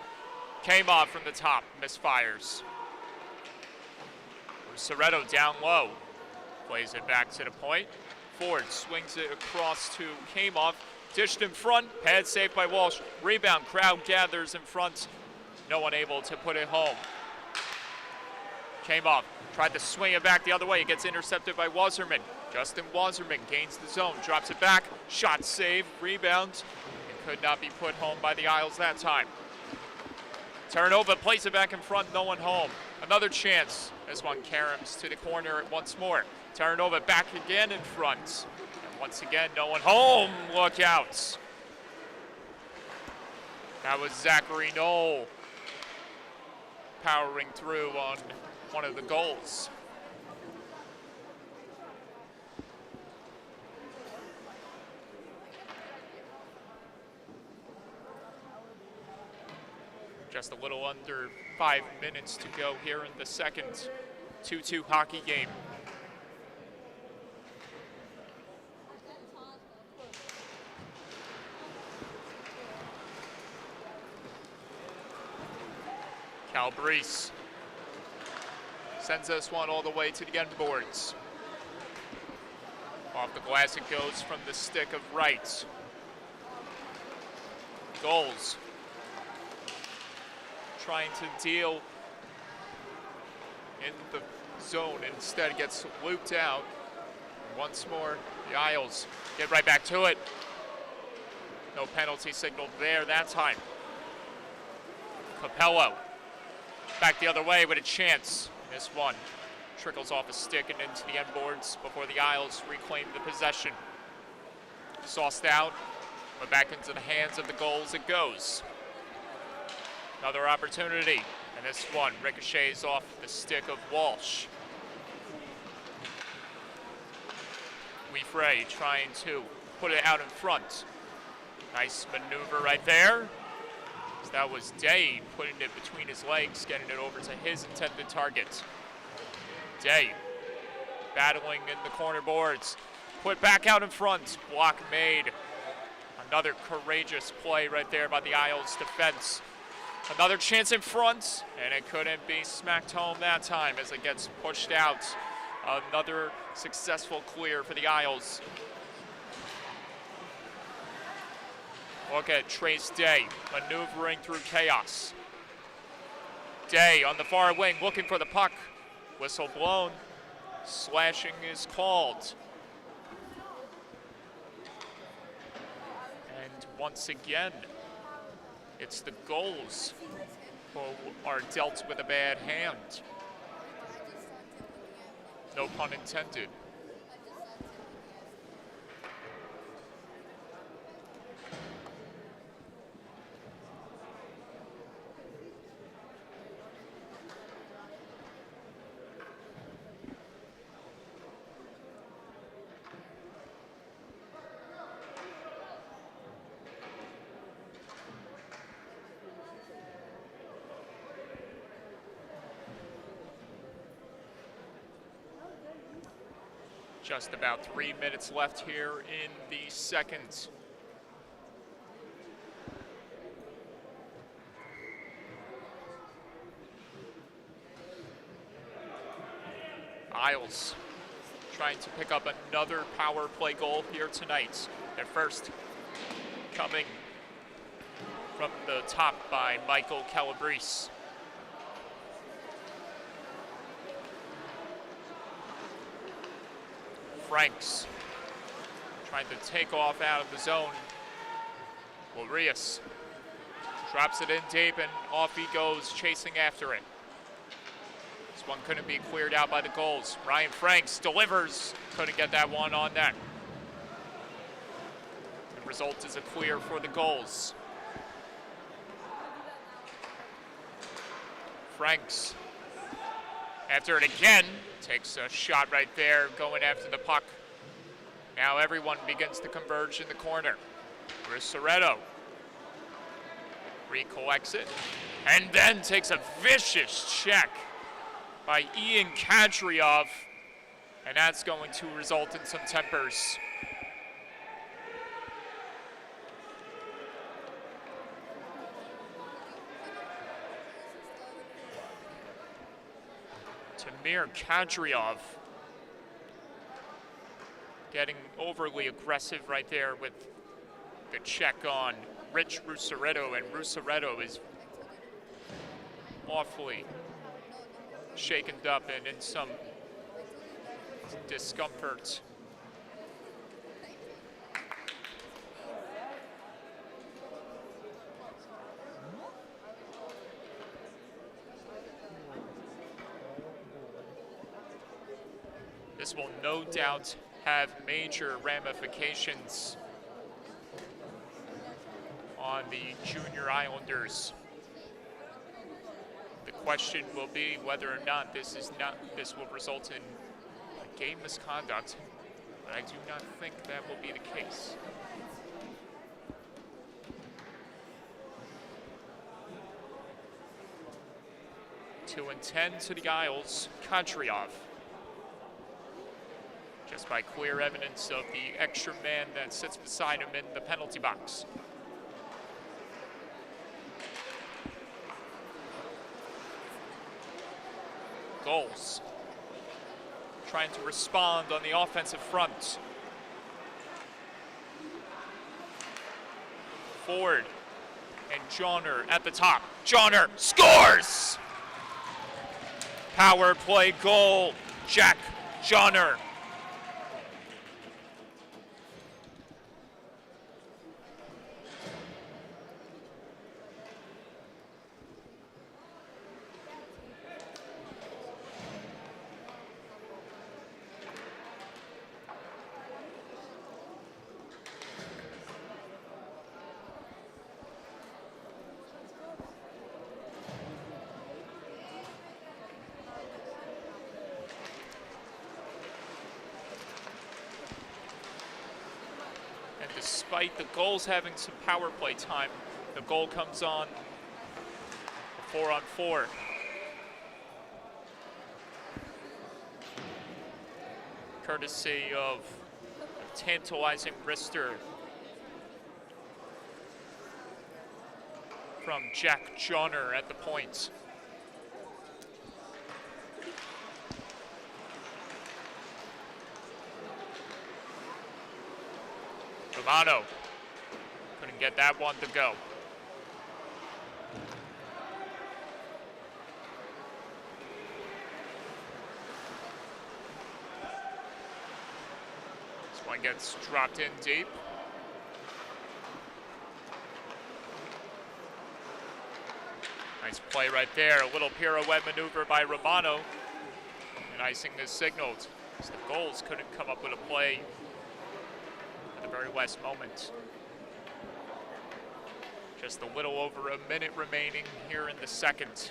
came off from the top, misfires. Russoretto down low, plays it back to the point. Ford swings it across to Kamoff. Dished in front, pad saved by Walsh. Rebound, crowd gathers in front. No one able to put it home. Came off, tried to swing it back the other way. It gets intercepted by Wasserman. Justin Wasserman gains the zone, drops it back. Shot save, rebound. It could not be put home by the Isles that time. Terranova plays it back in front, no one home. Another chance. This one caroms to the corner once more. Terranova back again in front. Once again, no one home. Look out. That was Zachary Knoll powering through on one of the Gulls. Just a little under 5 minutes to go here in the second 2-2 hockey game. Calabrese sends this one all the way to the end boards. Off the glass it goes from the stick of Wright. Gulls trying to deal in the zone, instead gets looped out. Once more, the Isles get right back to it. No penalty signal there that time. Capello back the other way with a chance. This one trickles off a stick and into the end boards before the Isles reclaim the possession. Sauced out, but back into the hands of the Gulls it goes. Another opportunity, and this one ricochets off the stick of Walsh. Weefray trying to put it out in front. Nice maneuver right there. That was Day putting it between his legs, getting it over to his intended target. Day battling in the corner boards. Put back out in front. Block made. Another courageous play right there by the Isles defense. Another chance in front, and it couldn't be smacked home that time as it gets pushed out. Another successful clear for the Isles. Look at Trace Day maneuvering through chaos. Day on the far wing looking for the puck. Whistle blown. Slashing is called. once again, it's the Gulls who are dealt with a bad hand. No pun intended. Just about 3 minutes left here in the second. Isles trying to pick up another power play goal here tonight. Their first coming from the top by Michael Calabrese. Franks trying to take off out of the zone. Larius drops it in deep and off he goes, chasing after it. This one couldn't be cleared out by the Gulls. Ryan Franks delivers, couldn't get that one on net. The result is a clear for the Gulls. Franks, after it again, takes a shot right there, going after the puck. Now everyone begins to converge in the corner. Russaretto recollects it, and then takes a vicious check by Ian Kadriov, and that's going to result in some tempers. Tamir Kadriov getting overly aggressive right there with the check on Rich Russaretto, and Russaretto is awfully shaken up and in some discomfort. This will no doubt have major ramifications on the junior Islanders. The question will be whether or not this will result in a game misconduct, but I do not think that will be the case. To intend to the Isles, Kadriov. Just by clear evidence of the extra man that sits beside him in the penalty box. Gulls trying to respond on the offensive front. Ford and Johnner at the top. Johnner scores! Power play goal, Jack Johnner. Despite the Gulls having some power play time, the goal comes on 4-on-4. Courtesy of a tantalizing wrister from Jack Johnner at the point. Romano couldn't get that one to go. This one gets dropped in deep. Play right there, a little pirouette maneuver by Romano. And icing is signaled. So the Gulls couldn't come up with a play at the very last moment. Just a little over a minute remaining here in the second.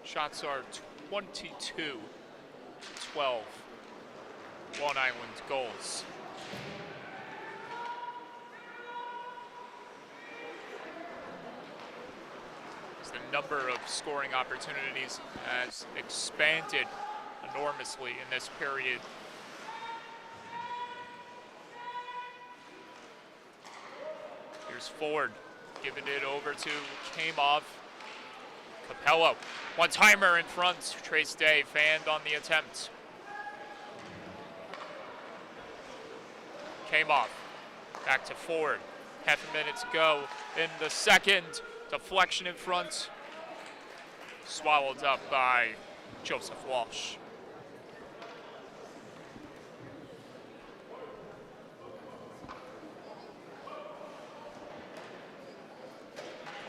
Shots are 22-12. Long Island Gulls. The number of scoring opportunities has expanded enormously in this period. Here's Ford giving it over to Kamov. Capello, one-timer in front. Trace Day fanned on the attempt. Kamov, back to Ford. Half a minute to go in the second. Deflection in front, swallowed up by Joseph Walsh.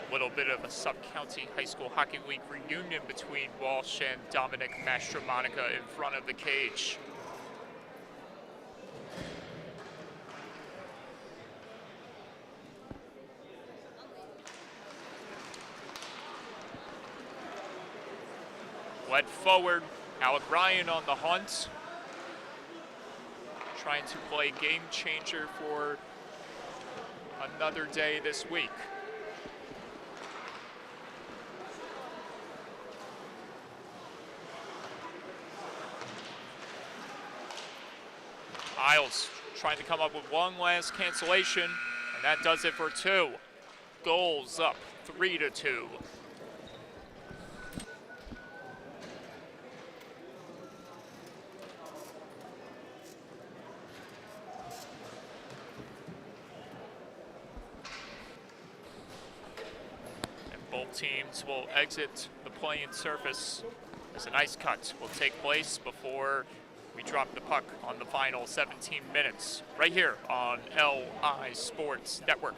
A little bit of a sub-county high school hockey league reunion between Walsh and Dominic Mastromonica in front of the cage. Led forward, Alec Ryan on the hunt. Trying to play game changer for another day this week. Isles trying to come up with one last cancellation, and that does it for two. Gulls up 3-2. Both teams will exit the playing surface as an ice cut will take place before we drop the puck on the final 17 minutes, right here on LI Sports Network.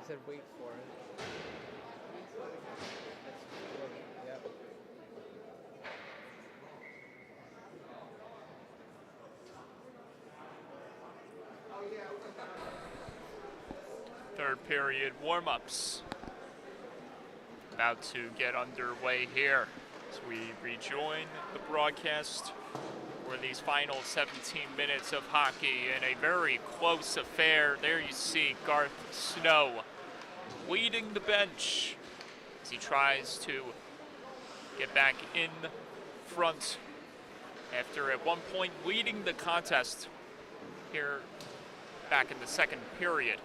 said wait for it. Yep. Third period warm-ups about to get underway here as we rejoin the broadcast for these final 17 minutes of hockey in a very close affair. There you see Garth Snow leading the bench as he tries to get back in front after at one point leading the contest here back in the second period.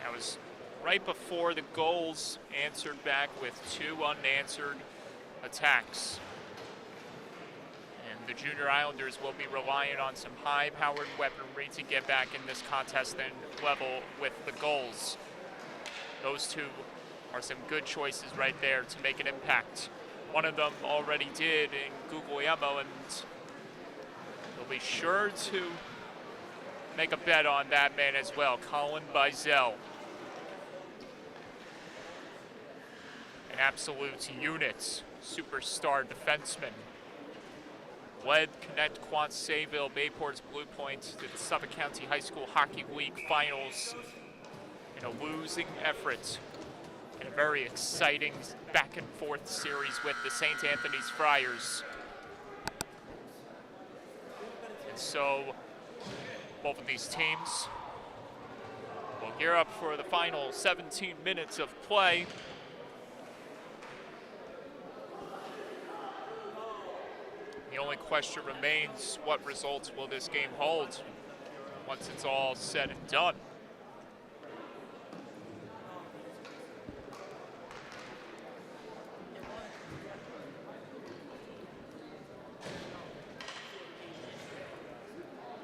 That was right before the Gulls answered back with 2 unanswered attacks. And the Junior Islanders will be relying on some high-powered weaponry to get back in this contest and level with the Gulls. Those two are some good choices right there to make an impact. One of them already did in Guglielmo, and they'll be sure to make a bet on that man as well, Colin Bizel. An absolute unit, superstar defenseman. Led Connect Quant Sayville Bayport's Blue Point to the Suffolk County High School Hockey League Finals in a losing effort in a very exciting back and forth series with the St. Anthony's Friars. And so both of these teams will gear up for the final 17 minutes of play. The only question remains, what results will this game hold once it's all said and done?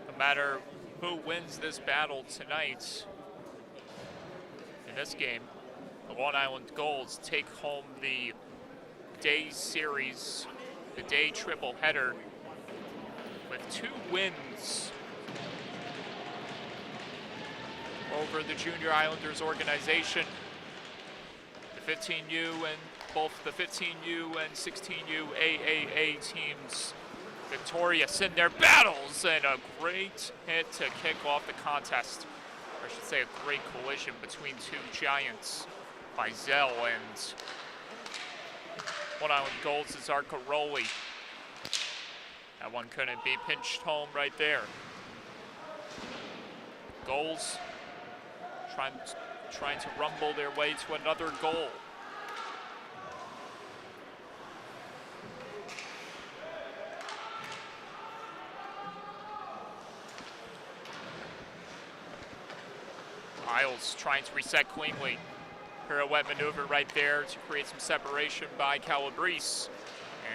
No matter who wins this battle tonight, in this game, the Long Island Gulls take home the day series, the day triple header, with 2 wins over the Junior Islanders organization. The 15U and both the 15U and 16U AAA teams victorious in their battles, and a great hit to kick off the contest. Or I should say a great collision between 2 giants, Bizel and Long Island Gulls' Arcaroli. That one couldn't be pinched home right there. Gulls trying to rumble their way to another goal. Isles trying to reset cleanly. Pirouette maneuver right there to create some separation by Calabrese.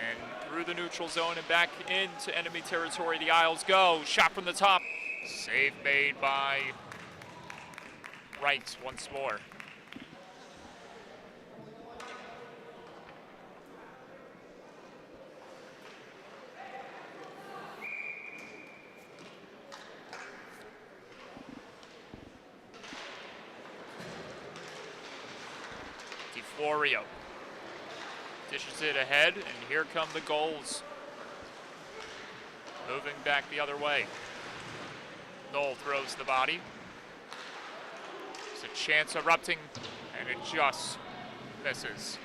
And through the neutral zone and back into enemy territory, the Isles go. Shot from the top. Save made by Wright once more. DeFlorio dishes it ahead, and here come the Gulls. Moving back the other way. Knoll throws the body. There's a chance erupting, and it just misses.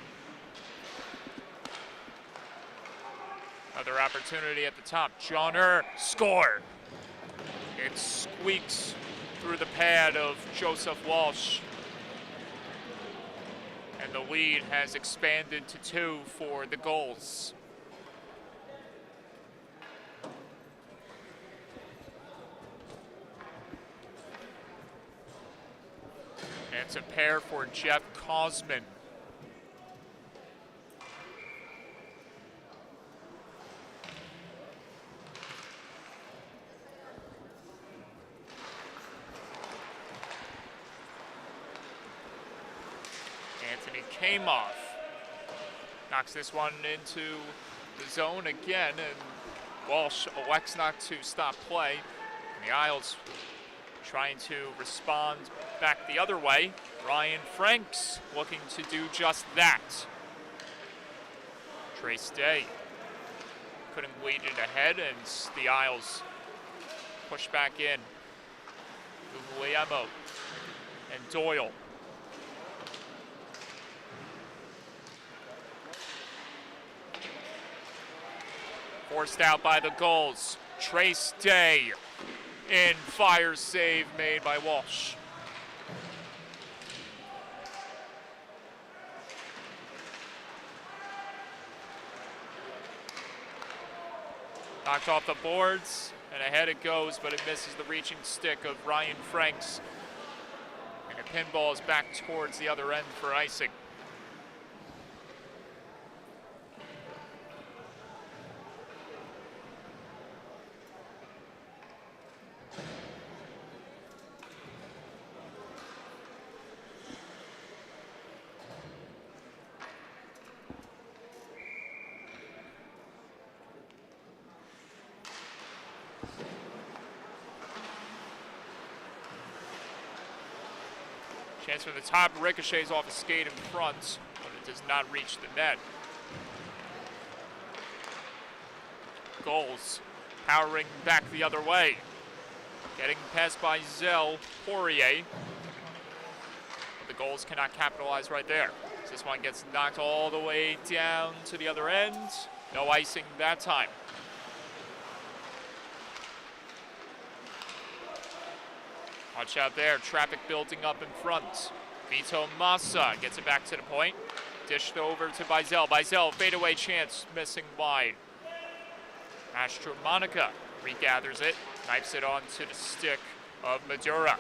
Another opportunity at the top. Johnner, score! It squeaks through the pad of Joseph Walsh. And the lead has expanded to 2 for the Gulls. And it's a pair for Jeff Kosman. Anthony Kamoff knocks this one into the zone again, and Walsh elects not to stop play. And the Isles trying to respond back the other way. Ryan Franks looking to do just that. Trace Day couldn't lead it ahead, and the Isles push back in. Guglielmo and Doyle. Forced out by the Gulls. Trace Day in, fire save made by Walsh. Knocked off the boards, and ahead it goes, but it misses the reaching stick of Ryan Franks. And the pinball is back towards the other end for icing. Chance from the top, ricochets off a skate in front, but it does not reach the net. Gulls powering back the other way. Getting passed by Zell, Poirier. But the Gulls cannot capitalize right there. This one gets knocked all the way down to the other end. No icing that time. Watch out there, traffic building up in front. Vito Massa gets it back to the point. Dished over to Bizel. Bizel, fadeaway chance, missing wide. Astromonica regathers it, knifes it onto the stick of Madura.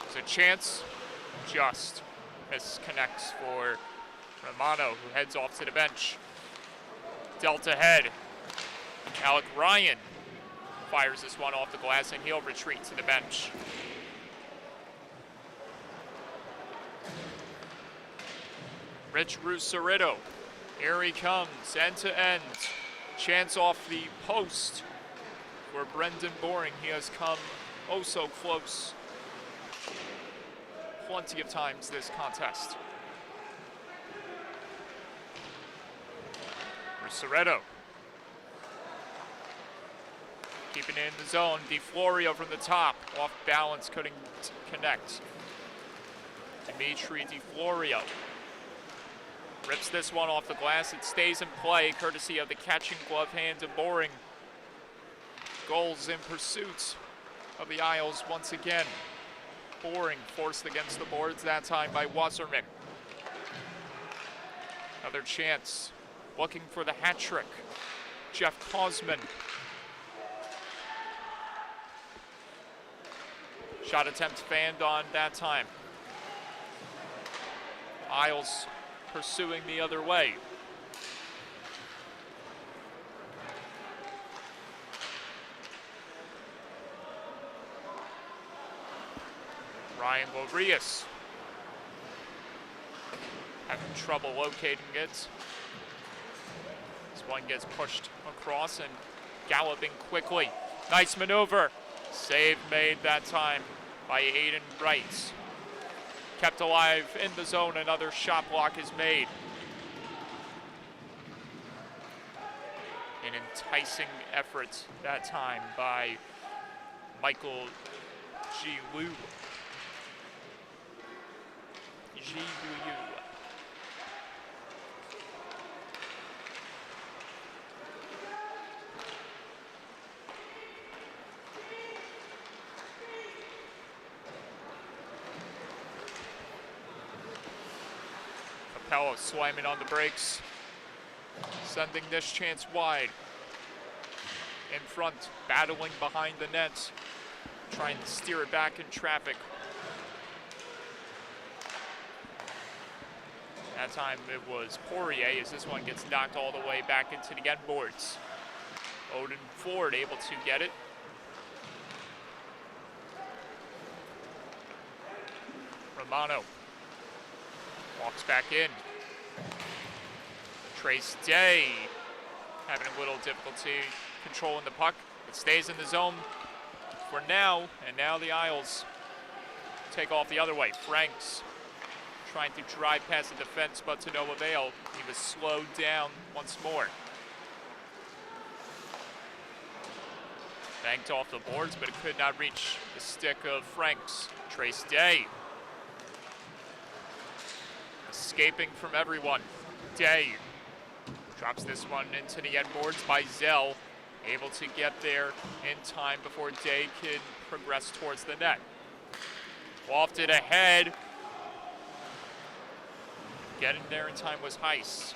There's a chance, just misconnects for Romano, who heads off to the bench. Delta head. Alec Ryan fires this one off the glass, and he'll retreat to the bench. Rich Rusarito, here he comes, end to end. Chance off the post for Brendan Boring. He has come oh so close plenty of times this contest. Rusarito keeping it in the zone. DeFlorio from the top, off balance, couldn't connect. Dimitri DeFlorio rips this one off the glass. It stays in play, courtesy of the catching glove hand of Boring. Gulls in pursuit of the Isles once again. Boring forced against the boards, that time by Wasserman. Another chance, looking for the hat trick. Jeff Kosman. Shot attempt fanned on that time. Isles pursuing the other way. Ryan Lorius having trouble locating it. This one gets pushed across and galloping quickly. Nice maneuver. Save made that time by Aiden Wright. Kept alive in the zone, another shot block is made. An enticing effort that time by Michael Ji Liu. Capello slamming on the brakes, sending this chance wide. In front, battling behind the net, trying to steer it back in traffic. That time it was Poirier, as this one gets knocked all the way back into the end boards. Odin Ford able to get it. Romano walks back in. Trace Day having a little difficulty controlling the puck. It stays in the zone for now, and now the Isles take off the other way. Franks trying to drive past the defense, but to no avail. He was slowed down once more. Banked off the boards, but it could not reach the stick of Franks. Trace Day escaping from everyone. Day drops this one into the end boards by Zell. Able to get there in time before Day can progress towards the net. Wafted ahead. Getting there in time was Heiss.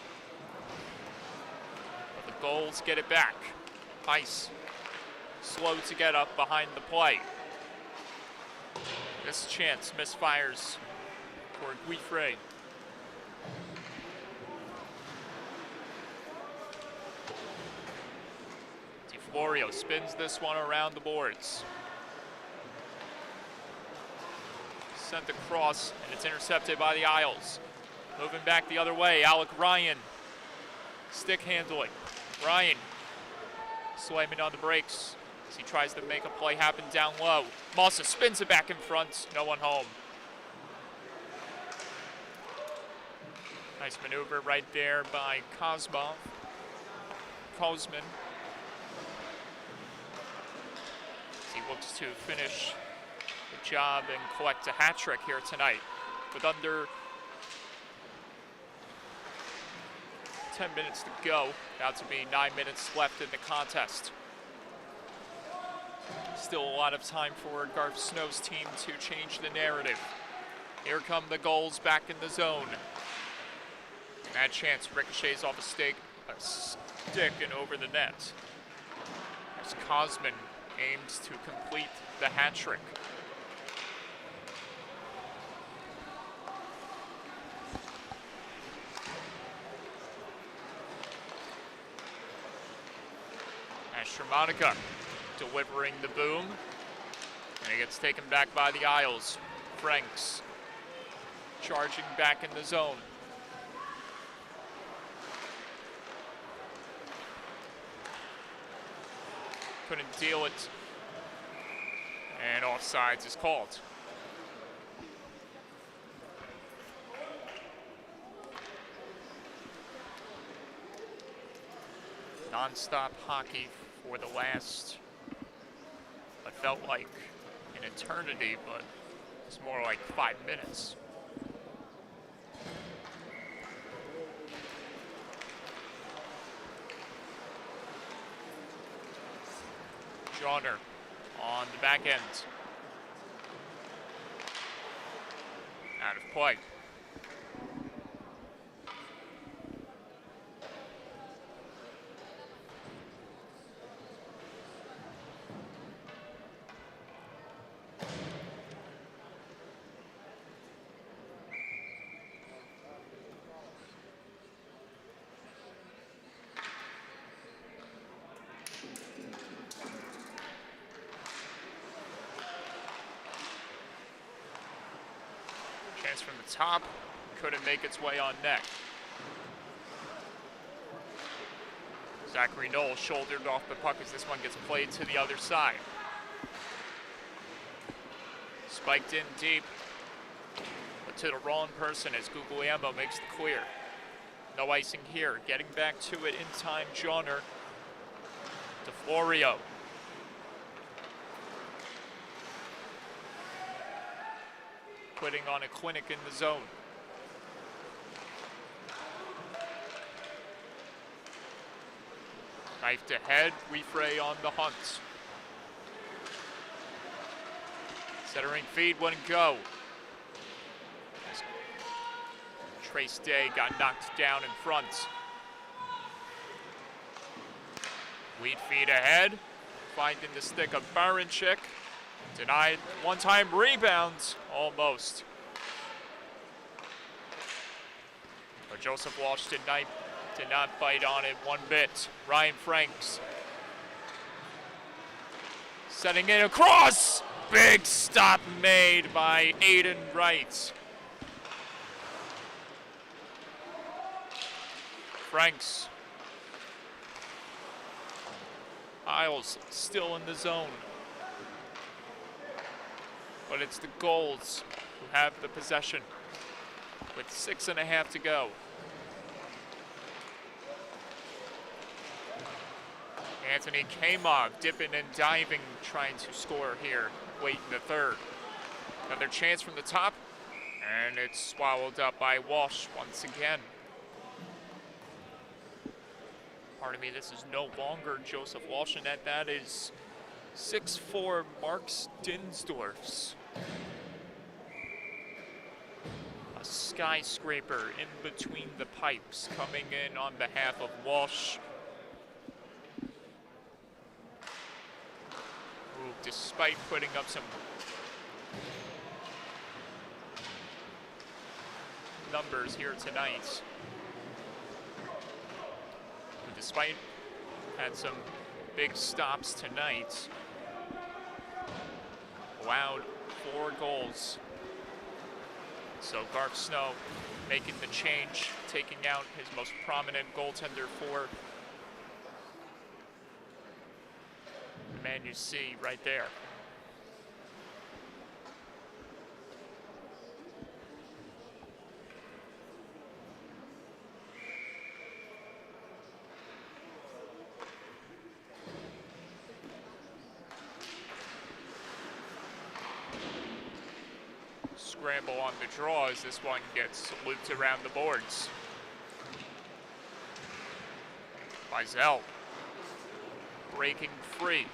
But the Gulls get it back. Heiss slow to get up behind the play. This chance misfires for Guifre. DeFlorio spins this one around the boards. Sent across, and it's intercepted by the Isles. Moving back the other way, Alec Ryan. Stick handling. Ryan slamming on the brakes as he tries to make a play happen down low. Mossa spins it back in front, no one home. Nice maneuver right there by Kozman. He looks to finish the job and collect a hat trick here tonight. With under 10 minutes to go, about to be 9 minutes left in the contest. Still a lot of time for Garth Snow's team to change the narrative. Here come the Gulls back in the zone. Mad chance ricochets off a stick and over the net. As Kozman aims to complete the hat trick. Astromonica delivering the boom, and it gets taken back by the Isles. Franks charging back in the zone. Couldn't deal it, and offsides is called. Non-stop hockey for the last, what felt like an eternity, but it's more like 5 minutes. Johnner on the back end. Out of play. Chance from the top, couldn't make its way on net. Zachary Knoll shouldered off the puck as this one gets played to the other side. Spiked in deep, but to the wrong person as Guglielmo makes it clear. No icing here. Getting back to it in time, Johnner. DeFlorio. Putting on a clinic in the zone. Knifed ahead, Guifre on the hunt. Centering feed wouldn't go. Trace Day got knocked down in front. Wheat feed ahead, finding the stick of Baranchik. Denied one-time rebounds, almost. But Joseph Walsh did not bite on it one bit. Ryan Franks setting it across. Big stop made by Aiden Wright. Franks. Isles still in the zone. but it's the Gulls who have the possession with 6.5 to go. Anthony Kamov dipping and diving, trying to score here late in the third. Another chance from the top, and it's swallowed up by Walsh once again. Pardon me, this is no longer Joseph Walsh, and that is 6'4" Marks Dinsdorf's. A skyscraper in between the pipes, coming in on behalf of Walsh. Who, despite putting up some numbers here tonight, despite had some big stops tonight, allowed 4 goals. So Garth Snow making the change, taking out his most prominent goaltender for the man you see right there. Scramble on the draw as this one gets looped around the boards. Mizell breaking free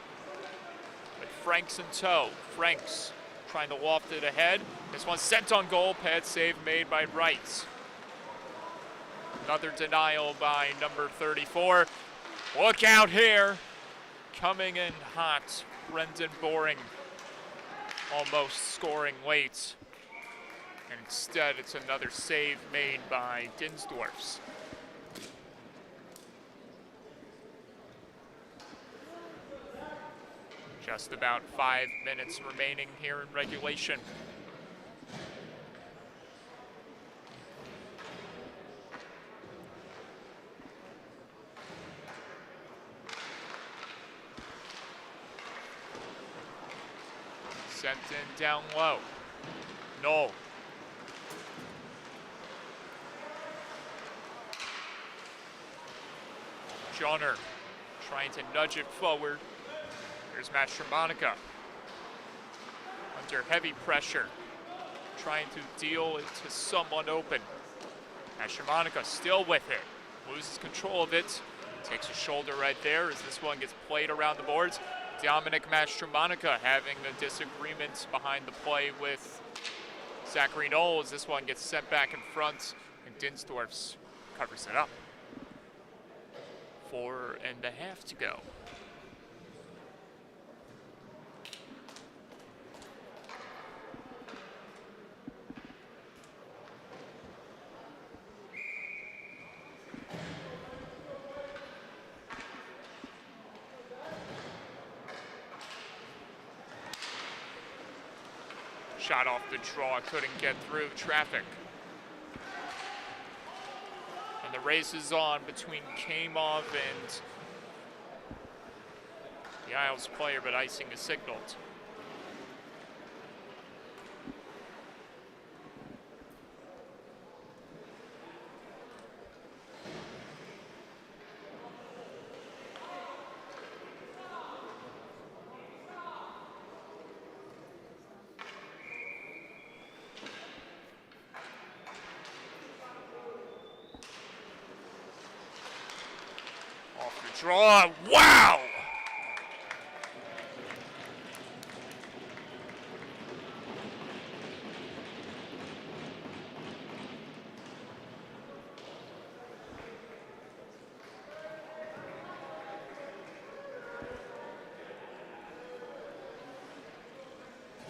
with Franks in tow. Franks trying to loft it ahead. This one sent on goal. Pad save made by Wright. Another denial by number 34. Look out here. Coming in hot. Brendan Boring almost scoring late. And instead, it's another save made by Dinsdorf's. Just about 5 minutes remaining here in regulation. Sent in down low. Knoll. Johnner trying to nudge it forward. Here's Mastromonica under heavy pressure, trying to deal it to someone open. Mastromonica still with it, loses control of it, takes a shoulder right there as this one gets played around the boards. Dominic Mastromonica having a disagreement behind the play with Zachary Knoll as this one gets sent back in front, and Dinsdorf's covers it up. 4.5 to go. Shot off the draw, couldn't get through traffic. And the race is on between Kamov and the Isles player, but icing is signaled. Draw, wow!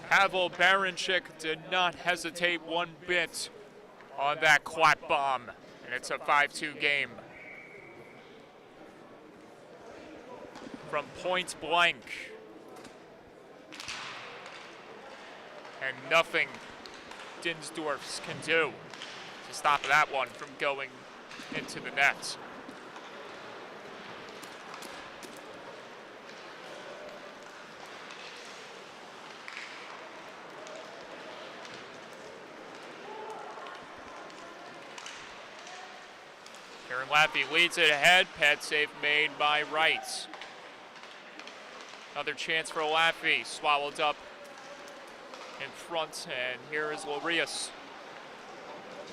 Pavel Baranchik did not hesitate one bit on that clap bomb, and it's a 5-2 game. From point blank. And nothing Dinsdorf's can do to stop that one from going into the net. Aaron Laffey leads it ahead. Pad save made by Wright. Another chance for Laffey. Swallowed up in front, and here is Larius.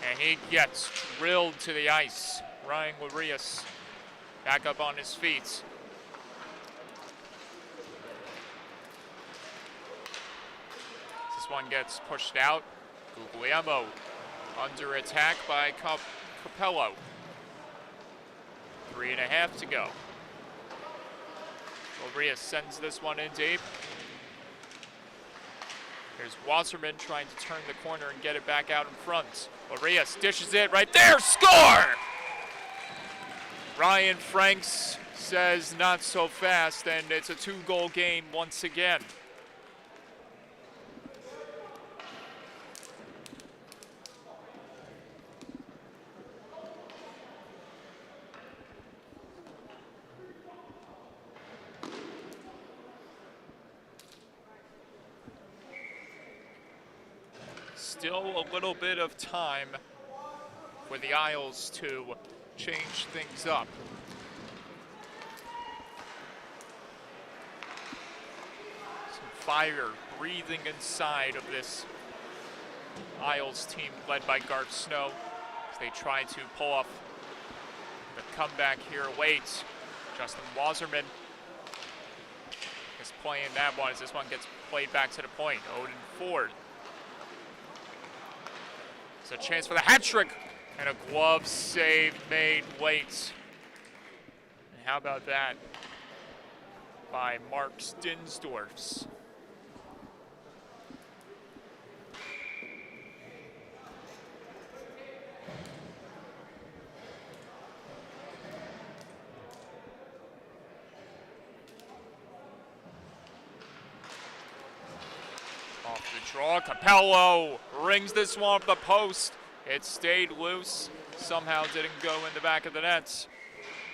And he gets drilled to the ice. Ryan Larius back up on his feet. This one gets pushed out. Guglielmo under attack by Capello. 3.5 to go. Larius sends this one in deep. Here's Wasserman trying to turn the corner and get it back out in front. Larius dishes it right there. Score! Ryan Franks says not so fast, and it's a 2-goal game once again. Still a little bit of time for the Isles to change things up. Some fire breathing inside of this Isles team led by Garth Snow as they try to pull off the comeback here. Waits. Justin Wasserman is playing that one as this one gets played back to the point. Odin Ford. It's a chance for the hat trick, and a glove save made late. And how about that by Mark Stinsdorfs? Off the draw, Capello rings this one off the post. It stayed loose, somehow didn't go in the back of the nets.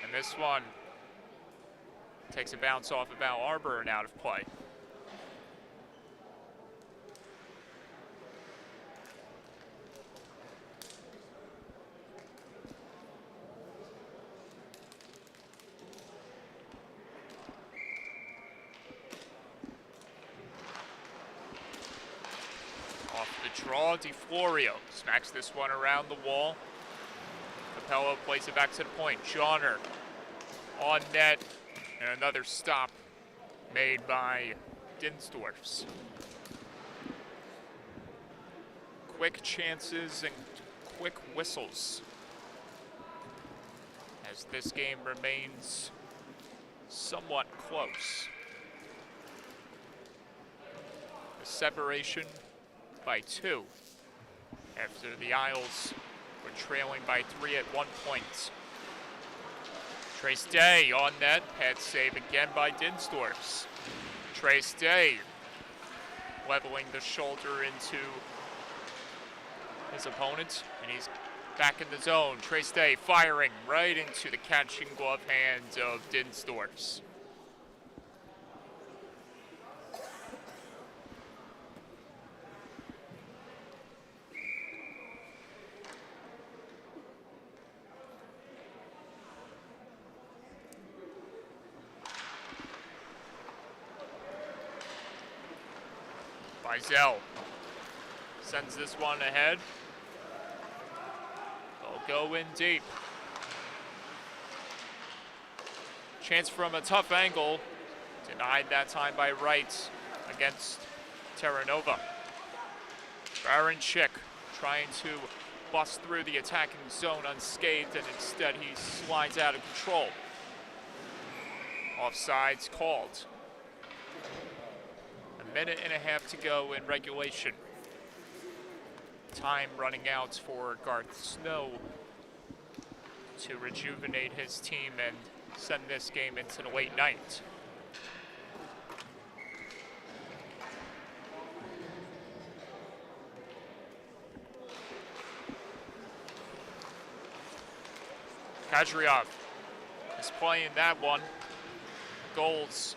And this one takes a bounce off of Al Arbor and out of play. Draw, DeFlorio smacks this one around the wall. Capello plays it back to the point. Johnner on net, and another stop made by Dinsdorfs. Quick chances and quick whistles as this game remains somewhat close. The separation by 2 after the Isles were trailing by 3 at one point. Trace Day on net, pad save again by Dinsdorfs. Trace Day leveling the shoulder into his opponent, and he's back in the zone. Trace Day firing right into the catching glove hands of Dinsdorfs. Bizel sends this one ahead. They'll go in deep. Chance from a tough angle. Denied that time by Wright against Terra Nova. Baranchik trying to bust through the attacking zone unscathed, and instead he slides out of control. Offsides called. 1.5 minutes to go in regulation. Time running out for Garth Snow to rejuvenate his team and send this game into the late night. Kadriov is playing that one. Gulls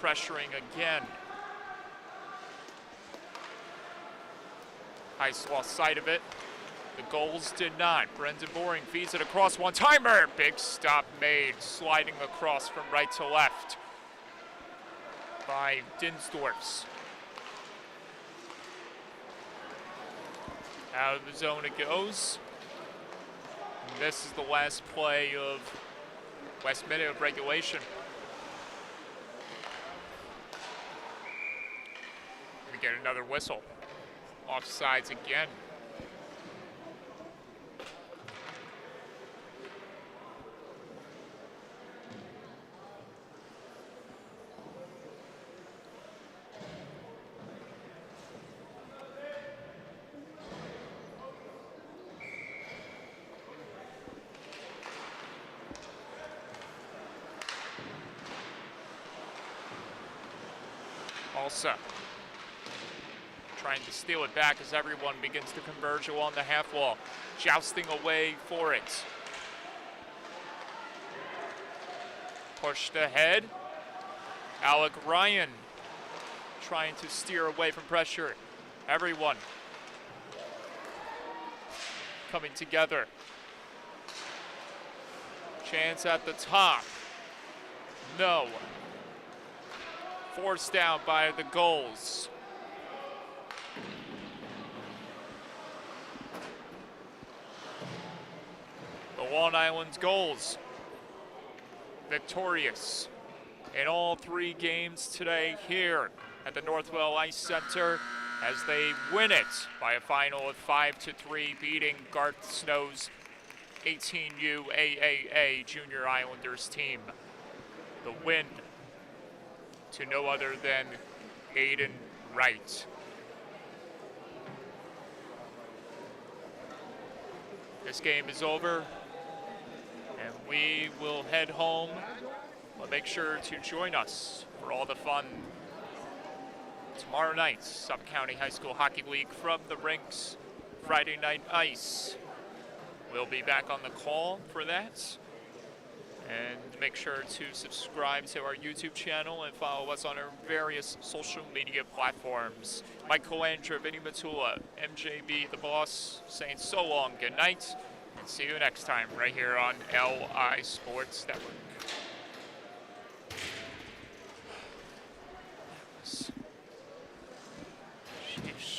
pressuring again. Heist lost sight of it. The Gulls did not. Brendan Boring feeds it across, one-timer. Big stop made, sliding across from right to left by Dinsdorfs. Out of the zone it goes. And this is the last play of last minute of regulation. We get another whistle. Offsides again. Also, trying to steal it back as everyone begins to converge along the half wall, jousting away for it. Pushed ahead. Alec Ryan trying to steer away from pressure. Everyone coming together. Chance at the top. No. Forced down by the Gulls. The Long Island's Gulls victorious in all 3 games today here at the Northwell Ice Center as they win it by a final of 5-3, beating Garth Snow's 18U AAA Junior Islanders team. The win to no other than Aiden Wright. This game is over, and we will head home. But make sure to join us for all the fun tomorrow night. Suffolk County High School Hockey League from the rinks. Friday Night Ice. We'll be back on the call for that. And make sure to subscribe to our YouTube channel and follow us on our various social media platforms. Mike Colandra, Vinny Matula, MJB, the boss, saying so long, good night, and see you next time right here on LI Sports Network.